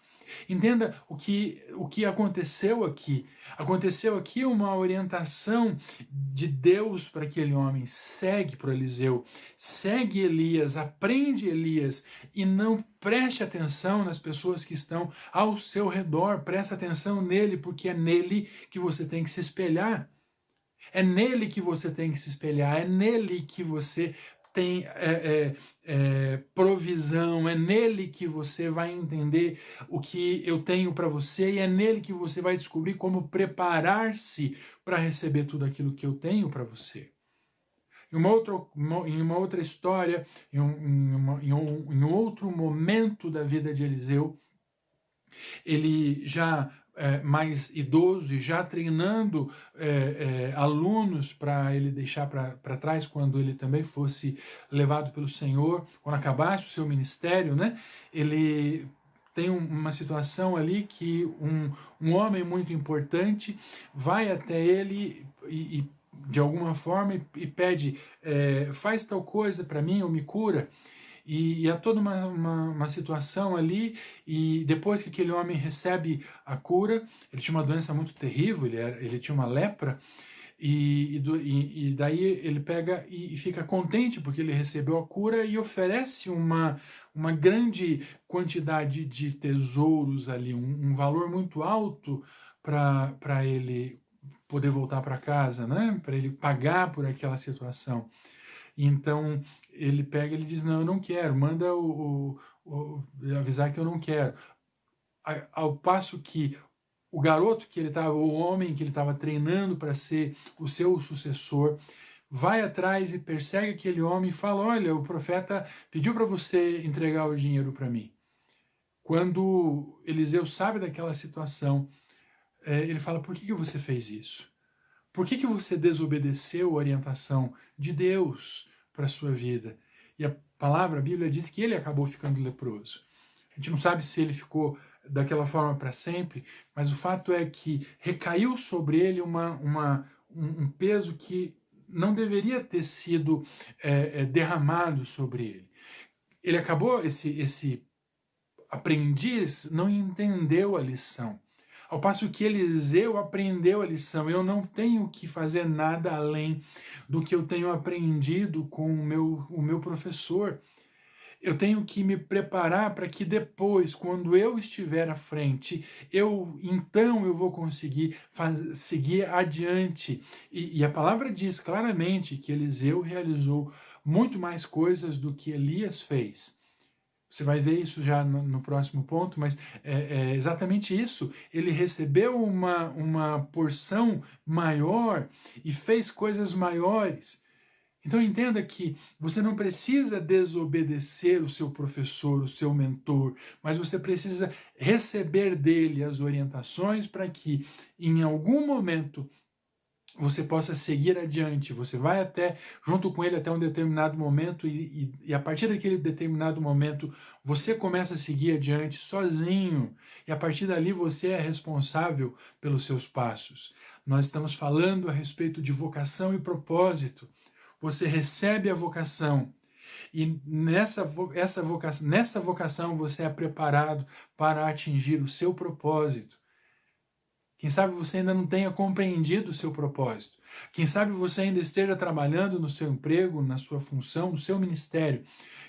Entenda o que aconteceu aqui. Aconteceu aqui uma orientação de Deus para aquele homem. Segue para Eliseu, segue Elias, aprende Elias e não preste atenção nas pessoas que estão ao seu redor. Preste atenção nele, porque é nele que você tem que se espelhar. É nele que você tem que se espelhar, é nele que você tem provisão, é nele que você vai entender o que eu tenho para você, e é nele que você vai descobrir como preparar-se para receber tudo aquilo que eu tenho para você. Em uma outra história, em um outro momento da vida de Eliseu, ele já mais idoso e já treinando alunos para ele deixar para trás quando ele também fosse levado pelo Senhor, quando acabasse o seu ministério, né? Ele tem uma situação ali que um homem muito importante vai até ele e de alguma forma e pede: faz tal coisa para mim ou me cura. E há toda uma situação ali, e depois que aquele homem recebe a cura, ele tinha uma doença muito terrível, ele tinha uma lepra, e daí ele pega e fica contente porque ele recebeu a cura e oferece uma grande quantidade de tesouros ali, um valor muito alto para ele poder voltar para casa, né? Para ele pagar por aquela situação. Então ele pega e ele diz: não, eu não quero, manda avisar que eu não quero. Ao passo que o garoto que ele estava, o homem que ele estava treinando para ser o seu sucessor, vai atrás e persegue aquele homem e fala: olha, o profeta pediu para você entregar o dinheiro para mim. Quando Eliseu sabe daquela situação, ele fala: por que você fez isso? Por que você desobedeceu a orientação de Deus para a sua vida? E a Bíblia diz que ele acabou ficando leproso. A gente não sabe se ele ficou daquela forma para sempre, mas o fato é que recaiu sobre ele um peso que não deveria ter sido derramado sobre ele. Ele acabou, esse aprendiz não entendeu a lição. Ao passo que Eliseu aprendeu a lição. Eu não tenho que fazer nada além do que eu tenho aprendido com o meu professor. Eu tenho que me preparar para que depois, quando eu estiver à frente, então eu vou conseguir seguir adiante. E a palavra diz claramente que Eliseu realizou muito mais coisas do que Elias fez. Você vai ver isso já no próximo ponto, mas é exatamente isso. Ele recebeu uma porção maior e fez coisas maiores. Então entenda que você não precisa desobedecer o seu professor, o seu mentor, mas você precisa receber dele as orientações para que em algum momento você possa seguir adiante. Você vai junto com ele até um determinado momento e a partir daquele determinado momento você começa a seguir adiante sozinho e a partir dali você é responsável pelos seus passos. Nós estamos falando a respeito de vocação e propósito. Você recebe a vocação e nessa vocação você é preparado para atingir o seu propósito. Quem sabe você ainda não tenha compreendido o seu propósito. Quem sabe você ainda esteja trabalhando no seu emprego, na sua função, no seu ministério,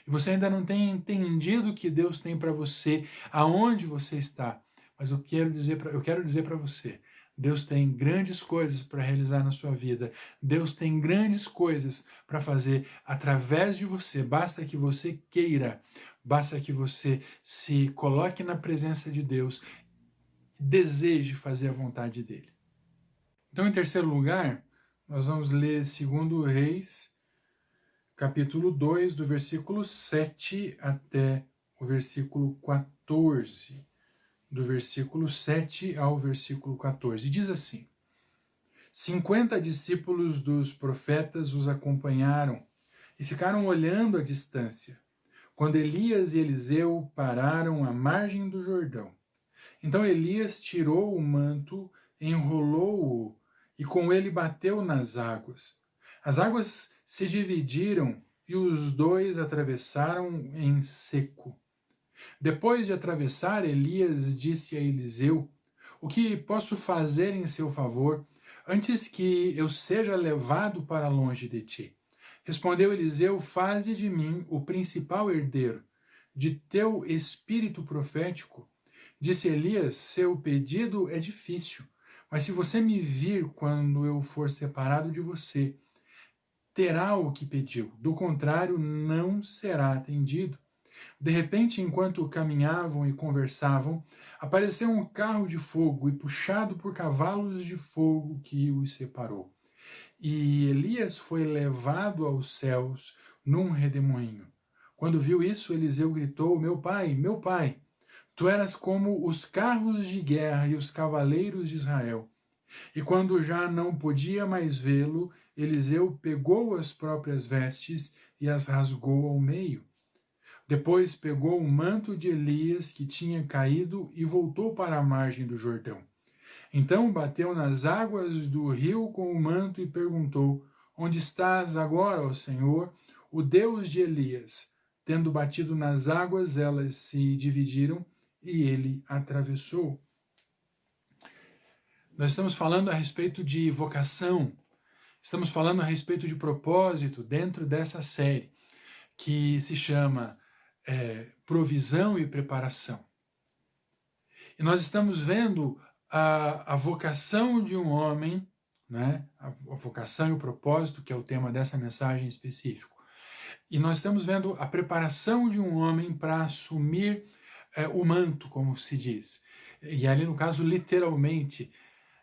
e você ainda não tenha entendido o que Deus tem para você, aonde você está. Mas eu quero dizer para você, Deus tem grandes coisas para realizar na sua vida. Deus tem grandes coisas para fazer através de você. Basta que você queira, basta que você se coloque na presença de Deus e deseje fazer a vontade dele. Então, em terceiro lugar, nós vamos ler 2 Reis, capítulo 2, do versículo 7 até o versículo 14. Do versículo 7 ao versículo 14. Diz assim: 50 discípulos dos profetas os acompanharam e ficaram olhando à distância, quando Elias e Eliseu pararam à margem do Jordão. Então Elias tirou o manto, enrolou-o e com ele bateu nas águas. As águas se dividiram e os dois atravessaram em seco. Depois de atravessar, Elias disse a Eliseu: o que posso fazer em seu favor, antes que eu seja levado para longe de ti? Respondeu Eliseu: faze de mim o principal herdeiro de teu espírito profético. Disse Elias: seu pedido é difícil, mas se você me vir quando eu for separado de você, terá o que pediu, do contrário, não será atendido. De repente, enquanto caminhavam e conversavam, apareceu um carro de fogo e puxado por cavalos de fogo que os separou. E Elias foi levado aos céus num redemoinho. Quando viu isso, Eliseu gritou: meu pai, tu eras como os carros de guerra e os cavaleiros de Israel. E quando já não podia mais vê-lo, Eliseu pegou as próprias vestes e as rasgou ao meio. Depois pegou o manto de Elias que tinha caído e voltou para a margem do Jordão. Então bateu nas águas do rio com o manto e perguntou: onde estás agora, ó Senhor, o Deus de Elias? Tendo batido nas águas, elas se dividiram e ele atravessou. Nós estamos falando a respeito de vocação, estamos falando a respeito de propósito dentro dessa série que se chama provisão e preparação. E nós estamos vendo a vocação de um homem, né? A vocação e o propósito, que é o tema dessa mensagem específico. E nós estamos vendo a preparação de um homem para assumir o manto, como se diz. E ali, no caso, literalmente,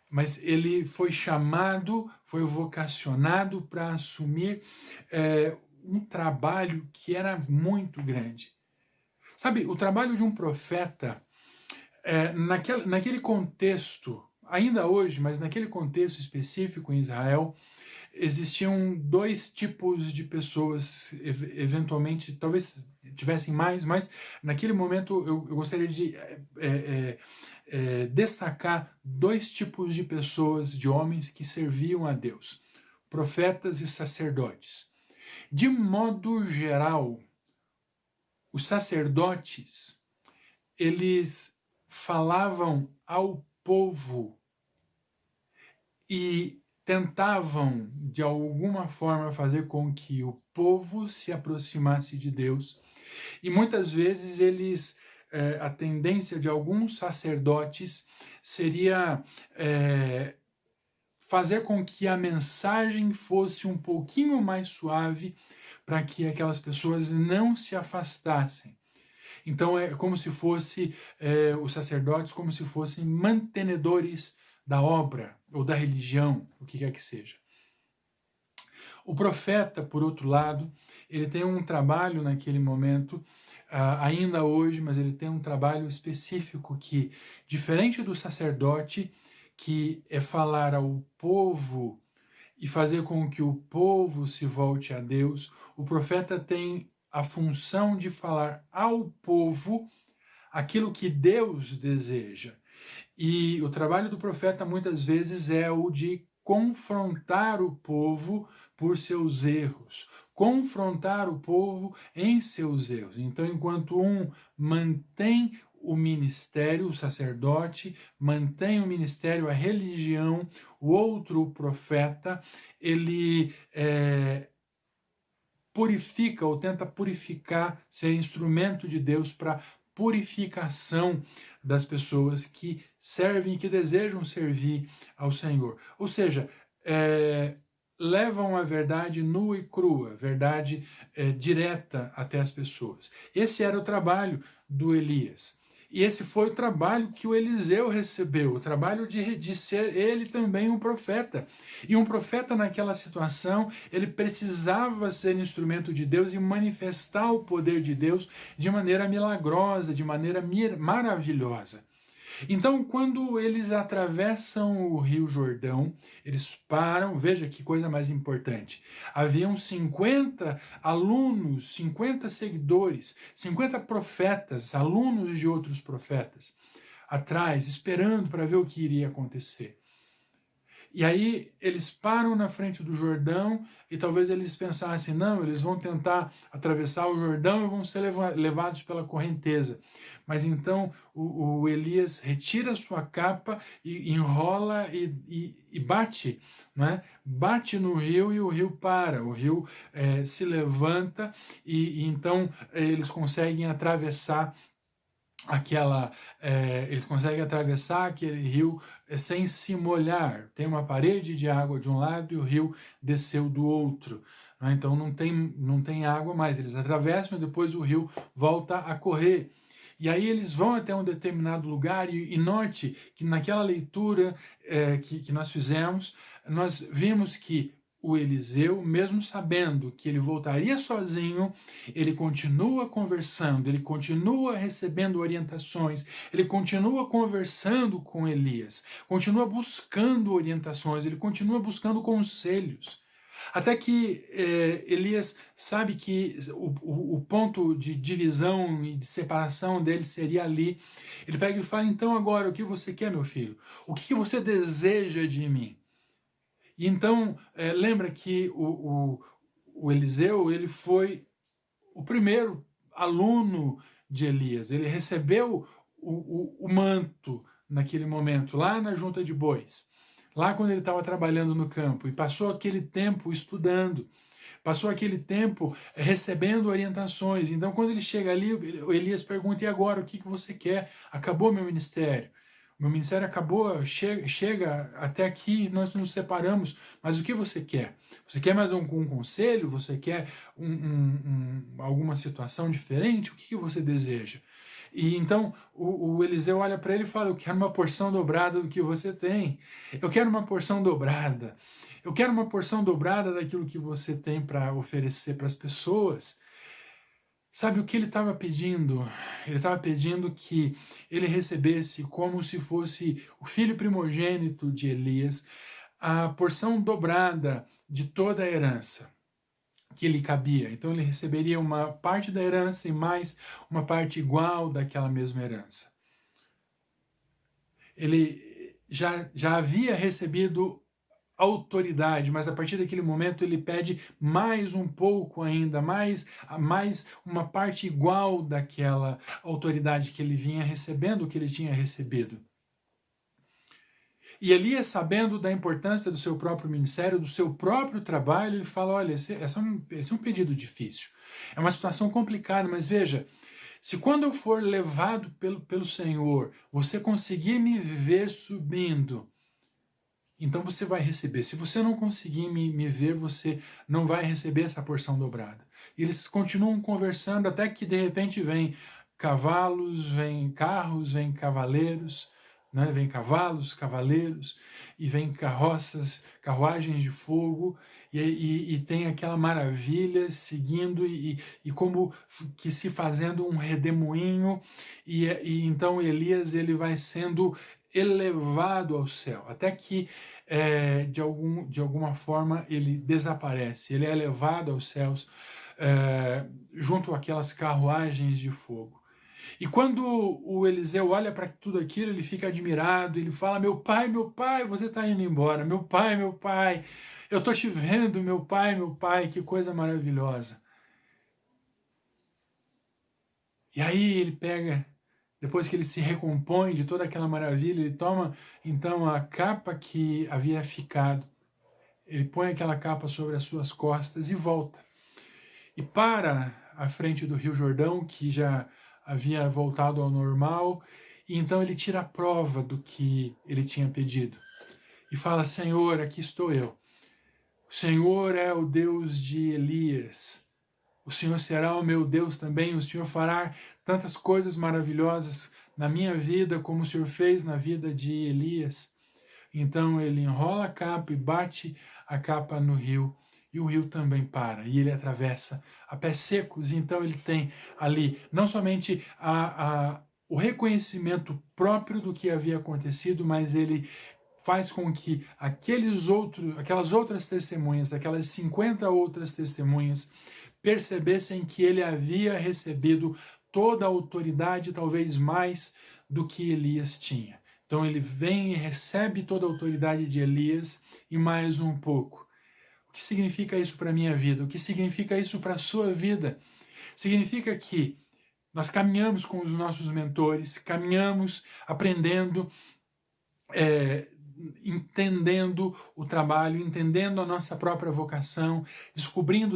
mas ele foi chamado, foi vocacionado para assumir um trabalho que era muito grande. Sabe, o trabalho de um profeta, naquele contexto, ainda hoje, mas naquele contexto específico em Israel, existiam dois tipos de pessoas, eventualmente, talvez tivessem mais, mas naquele momento eu gostaria de destacar dois tipos de pessoas, de homens que serviam a Deus: profetas e sacerdotes. De modo geral, os sacerdotes, eles falavam ao povo e tentavam, de alguma forma, fazer com que o povo se aproximasse de Deus E muitas vezes a tendência de alguns sacerdotes seria fazer com que a mensagem fosse um pouquinho mais suave para que aquelas pessoas não se afastassem. Então é como se fosse os sacerdotes como se fossem mantenedores da obra ou da religião, o que quer que seja. O profeta, por outro lado, ele tem um trabalho naquele momento, ainda hoje, mas ele tem um trabalho específico que, diferente do sacerdote, que é falar ao povo e fazer com que o povo se volte a Deus, o profeta tem a função de falar ao povo aquilo que Deus deseja. E o trabalho do profeta muitas vezes é o de confrontar o povo por seus erros, confrontar o povo em seus erros. Então, enquanto um mantém o ministério, o sacerdote, mantém o ministério, a religião, o outro, o profeta, ele purifica ou tenta purificar, ser instrumento de Deus para purificação das pessoas que servem e que desejam servir ao Senhor. Ou seja, levam a verdade nua e crua, verdade direta até as pessoas. Esse era o trabalho do Elias. E esse foi o trabalho que o Eliseu recebeu, o trabalho de ser ele também um profeta. E um profeta naquela situação, ele precisava ser instrumento de Deus e manifestar o poder de Deus de maneira milagrosa, de maneira maravilhosa. Então, quando eles atravessam o Rio Jordão, eles param, veja que coisa mais importante. Haviam 50 alunos, 50 seguidores, 50 profetas, alunos de outros profetas, atrás, esperando para ver o que iria acontecer. E aí eles param na frente do Jordão e talvez eles pensassem, não, eles vão tentar atravessar o Jordão e vão ser levados pela correnteza. Mas então o Elias retira sua capa e enrola e bate, né? Bate no rio e o rio para, o rio se levanta e então eles conseguem atravessar eles conseguem atravessar aquele rio sem se molhar. Tem uma parede de água de um lado e o rio desceu do outro. Né? Então não tem água mais. Eles atravessam e depois o rio volta a correr. E aí eles vão até um determinado lugar e note que naquela leitura que nós fizemos, nós vimos que o Eliseu, mesmo sabendo que ele voltaria sozinho, ele continua conversando, ele continua recebendo orientações, ele continua conversando com Elias, continua buscando orientações, ele continua buscando conselhos. Até que Elias sabe que o ponto de divisão e de separação dele seria ali. Ele pega e fala, então agora, o que você quer, meu filho? O que você deseja de mim? E então, lembra que o Eliseu, ele foi o primeiro aluno de Elias. Ele recebeu o manto naquele momento, lá na junta de bois. Lá quando ele estava trabalhando no campo. E passou aquele tempo estudando. Passou aquele tempo recebendo orientações. Então, quando ele chega ali, o Elias pergunta, e agora, o que você quer? Acabou meu ministério. Meu ministério acabou, chega até aqui, nós nos separamos, mas o que você quer? Você quer mais um conselho? Você quer alguma situação diferente? O que você deseja? E então o Eliseu olha para ele e fala, eu quero uma porção dobrada do que você tem. Eu quero uma porção dobrada. Eu quero uma porção dobrada daquilo que você tem para oferecer para as pessoas. Sabe o que ele estava pedindo? Ele estava pedindo que ele recebesse, como se fosse o filho primogênito de Elias, a porção dobrada de toda a herança que lhe cabia. Então ele receberia uma parte da herança e mais uma parte igual daquela mesma herança. Ele já havia recebido autoridade, mas a partir daquele momento ele pede mais um pouco ainda, mais uma parte igual daquela autoridade que ele vinha recebendo, que ele tinha recebido. E Elias, sabendo da importância do seu próprio ministério, do seu próprio trabalho, ele fala, olha, esse é um pedido difícil. É uma situação complicada, mas veja, se quando eu for levado pelo Senhor, você conseguir me ver subindo, então você vai receber. Se você não conseguir me ver, você não vai receber essa porção dobrada. E eles continuam conversando até que de repente vem cavalos, vem carros, vem cavaleiros, né? Vem cavalos, cavaleiros, e vem carroças, carruagens de fogo, e tem aquela maravilha seguindo e como que se fazendo um redemoinho, e então Elias ele vai sendo elevado ao céu, até que de alguma forma ele desaparece, ele é levado aos céus junto àquelas carruagens de fogo. E quando o Eliseu olha para tudo aquilo, ele fica admirado, ele fala, meu pai, você está indo embora, meu pai, eu estou te vendo, meu pai, que coisa maravilhosa. E aí ele pega, depois que ele se recompõe de toda aquela maravilha, ele toma então a capa que havia ficado, ele põe aquela capa sobre as suas costas e volta. E para à frente do Rio Jordão, que já havia voltado ao normal, e então ele tira a prova do que ele tinha pedido. E fala, Senhor, aqui estou eu. O Senhor é o Deus de Elias. O Senhor será o meu Deus também. O Senhor fará tantas coisas maravilhosas na minha vida, como o Senhor fez na vida de Elias. Então ele enrola a capa e bate a capa no rio, e o rio também para, e ele atravessa a pés secos. Então ele tem ali não somente o reconhecimento próprio do que havia acontecido, mas ele faz com que aquelas outras testemunhas, aquelas 50 outras testemunhas, percebessem que ele havia recebido toda a autoridade, talvez mais do que Elias tinha. Então ele vem e recebe toda a autoridade de Elias e mais um pouco. O que significa isso para a minha vida? O que significa isso para a sua vida? Significa que nós caminhamos com os nossos mentores, caminhamos aprendendo, entendendo o trabalho, entendendo a nossa própria vocação,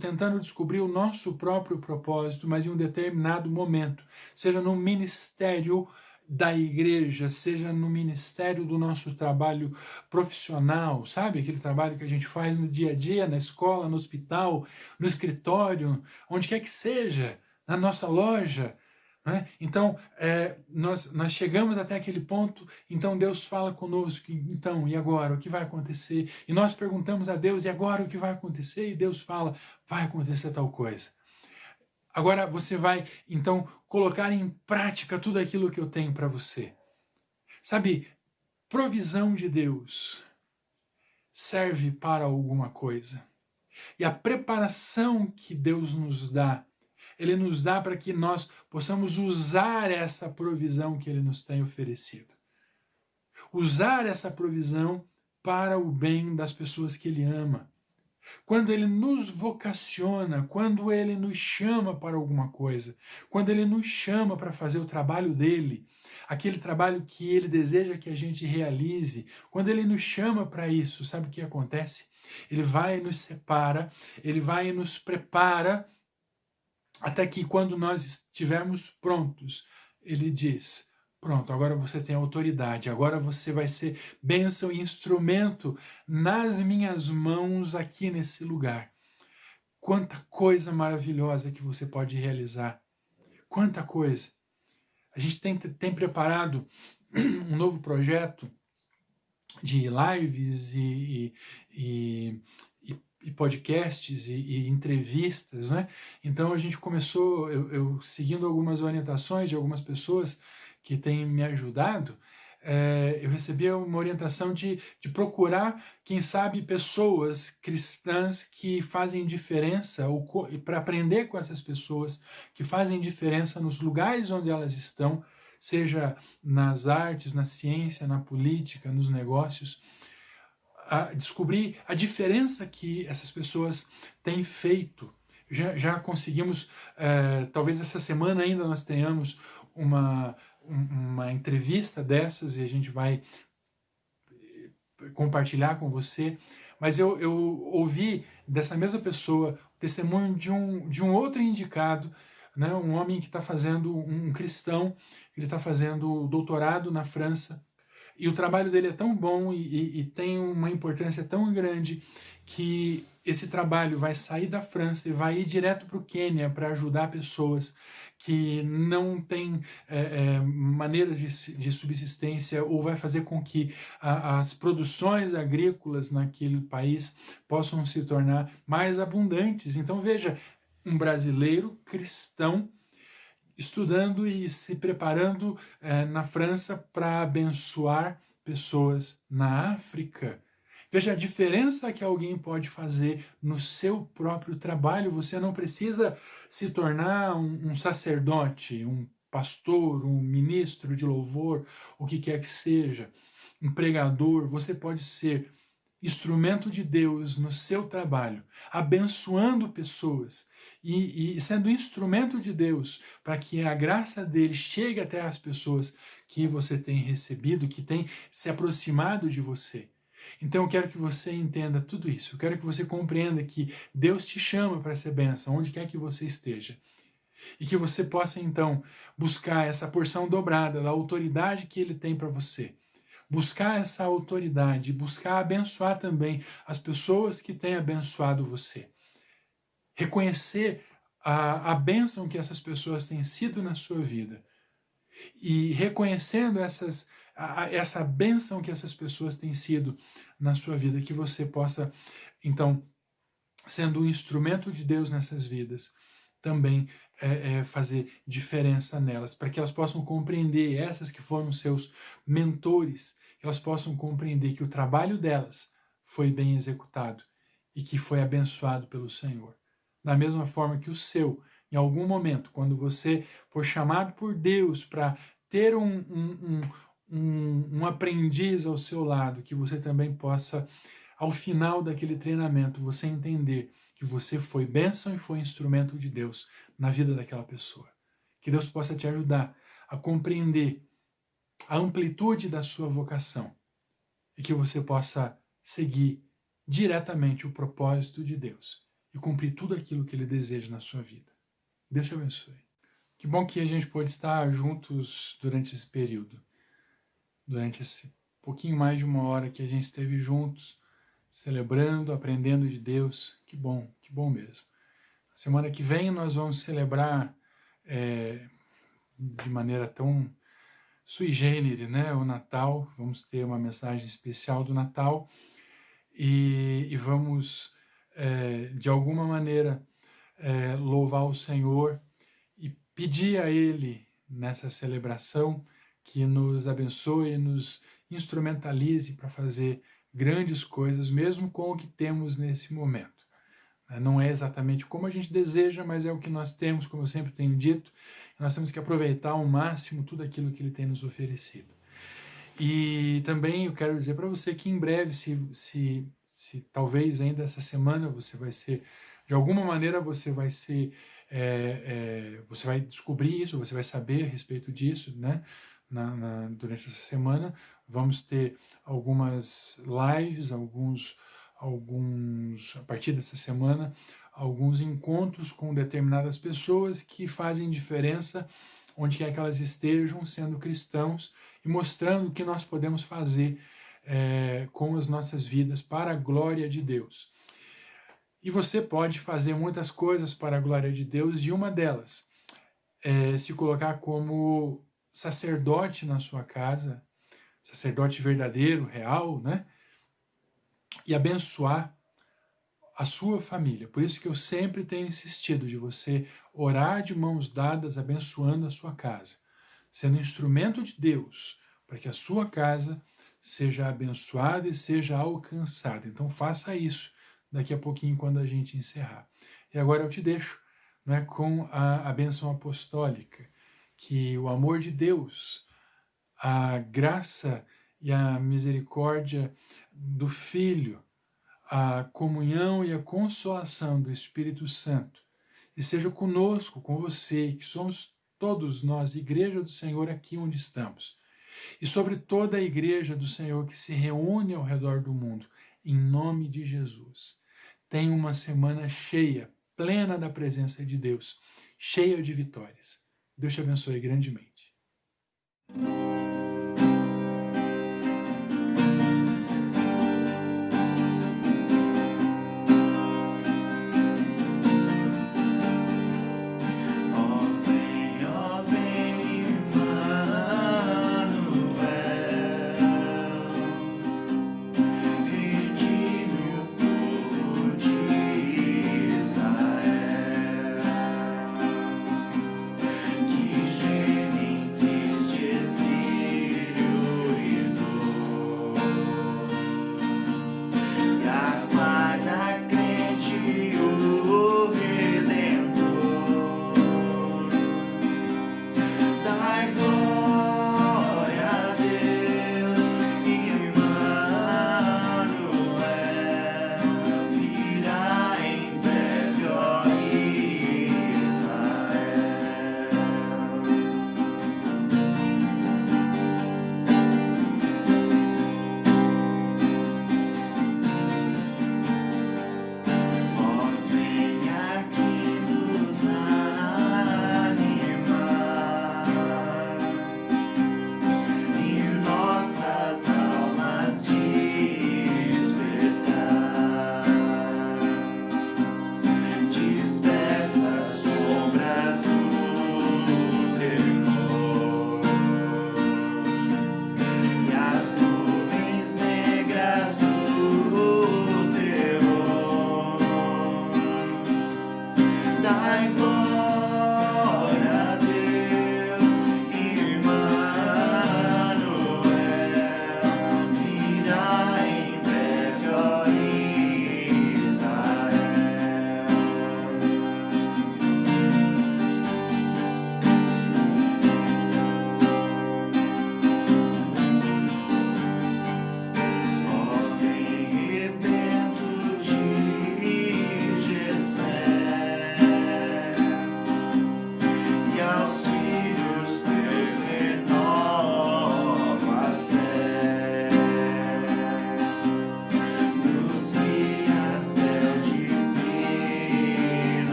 tentando descobrir o nosso próprio propósito, mas em um determinado momento, seja no ministério da igreja, seja no ministério do nosso trabalho profissional, sabe? Aquele trabalho que a gente faz no dia a dia, na escola, no hospital, no escritório, onde quer que seja, na nossa loja, né? Então, nós chegamos até aquele ponto, então Deus fala conosco, então, e agora? O que vai acontecer? E nós perguntamos a Deus, e agora o que vai acontecer? E Deus fala, vai acontecer tal coisa. Agora você vai, então, colocar em prática tudo aquilo que eu tenho para você. Sabe, provisão de Deus serve para alguma coisa. E a preparação que Deus nos dá, Ele nos dá para que nós possamos usar essa provisão que Ele nos tem oferecido. Usar essa provisão para o bem das pessoas que Ele ama. Quando Ele nos vocaciona, quando Ele nos chama para alguma coisa, quando Ele nos chama para fazer o trabalho dEle, aquele trabalho que Ele deseja que a gente realize, quando Ele nos chama para isso, sabe o que acontece? Ele vai e nos separa, Ele vai e nos prepara, até que quando nós estivermos prontos, Ele diz, pronto, agora você tem autoridade, agora você vai ser bênção e instrumento nas minhas mãos aqui nesse lugar. Quanta coisa maravilhosa que você pode realizar. Quanta coisa. A gente tem preparado um novo projeto de lives e podcasts e entrevistas, né? Então a gente começou, eu seguindo algumas orientações de algumas pessoas que têm me ajudado, eu recebi uma orientação de procurar, quem sabe, pessoas cristãs que fazem diferença, para aprender com essas pessoas que fazem diferença nos lugares onde elas estão, seja nas artes, na ciência, na política, nos negócios, a descobrir a diferença que essas pessoas têm feito. Já conseguimos, talvez essa semana ainda nós tenhamos uma entrevista dessas, e a gente vai compartilhar com você, mas eu ouvi dessa mesma pessoa o testemunho de um outro indicado, né, um homem que está fazendo, um cristão, ele está fazendo doutorado na França, e o trabalho dele é tão bom e tem uma importância tão grande que esse trabalho vai sair da França e vai ir direto para o Quênia para ajudar pessoas que não têm maneiras de subsistência, ou vai fazer com que as produções agrícolas naquele país possam se tornar mais abundantes. Então veja, um brasileiro cristão estudando e se preparando na França para abençoar pessoas na África. Veja a diferença que alguém pode fazer no seu próprio trabalho. Você não precisa se tornar um sacerdote, um pastor, um ministro de louvor, o que quer que seja, um pregador. Você pode ser instrumento de Deus no seu trabalho, abençoando pessoas e sendo instrumento de Deus para que a graça dele chegue até as pessoas que você tem recebido, que tem se aproximado de você. Então eu quero que você entenda tudo isso, eu quero que você compreenda que Deus te chama para ser bênção, onde quer que você esteja. E que você possa então buscar essa porção dobrada da autoridade que ele tem para você. Buscar essa autoridade, buscar abençoar também as pessoas que têm abençoado você. Reconhecer a bênção que essas pessoas têm sido na sua vida. E reconhecendo essa bênção que essas pessoas têm sido na sua vida, que você possa, então, sendo um instrumento de Deus nessas vidas, também fazer diferença nelas, para que elas possam compreender, essas que foram seus mentores, que elas possam compreender que o trabalho delas foi bem executado e que foi abençoado pelo Senhor. Da mesma forma que o seu, em algum momento, quando você for chamado por Deus para ter um aprendiz ao seu lado, que você também possa, ao final daquele treinamento, você entender que você foi bênção e foi instrumento de Deus na vida daquela pessoa. Que Deus possa te ajudar a compreender a amplitude da sua vocação e que você possa seguir diretamente o propósito de Deus e cumprir tudo aquilo que Ele deseja na sua vida. Deus te abençoe. Que bom que a gente pôde estar juntos durante esse período, durante esse pouquinho mais de uma hora que a gente esteve juntos, celebrando, aprendendo de Deus. Que bom mesmo. Na semana que vem nós vamos celebrar de maneira tão sui generis, né, o Natal. Vamos ter uma mensagem especial do Natal e vamos, de alguma maneira, louvar o Senhor e pedir a Ele, nessa celebração, que nos abençoe e nos instrumentalize para fazer grandes coisas, mesmo com o que temos nesse momento. Não é exatamente como a gente deseja, mas é o que nós temos, como eu sempre tenho dito. Nós temos que aproveitar ao máximo tudo aquilo que Ele tem nos oferecido. E também eu quero dizer para você que em breve, se talvez ainda essa semana você vai ser, de alguma maneira você vai ser, você vai descobrir isso, você vai saber a respeito disso, né? Durante essa semana vamos ter algumas lives, alguns a partir dessa semana, alguns encontros com determinadas pessoas que fazem diferença onde quer que elas estejam, sendo cristãos e mostrando o que nós podemos fazer com as nossas vidas para a glória de Deus. E você pode fazer muitas coisas para a glória de Deus, e uma delas é se colocar como sacerdote na sua casa, sacerdote verdadeiro, real, né? E abençoar a sua família. Por isso que eu sempre tenho insistido de você orar de mãos dadas, abençoando a sua casa, sendo instrumento de Deus para que a sua casa seja abençoada e seja alcançada. Então faça isso daqui a pouquinho quando a gente encerrar. E agora eu te deixo, né, com a bênção apostólica, que o amor de Deus, a graça e a misericórdia do Filho, a comunhão e a consolação do Espírito Santo, e seja conosco, com você, que somos todos nós, Igreja do Senhor, aqui onde estamos, e sobre toda a igreja do Senhor que se reúne ao redor do mundo, em nome de Jesus. Tenha uma semana cheia, plena da presença de Deus, cheia de vitórias. Deus te abençoe grandemente.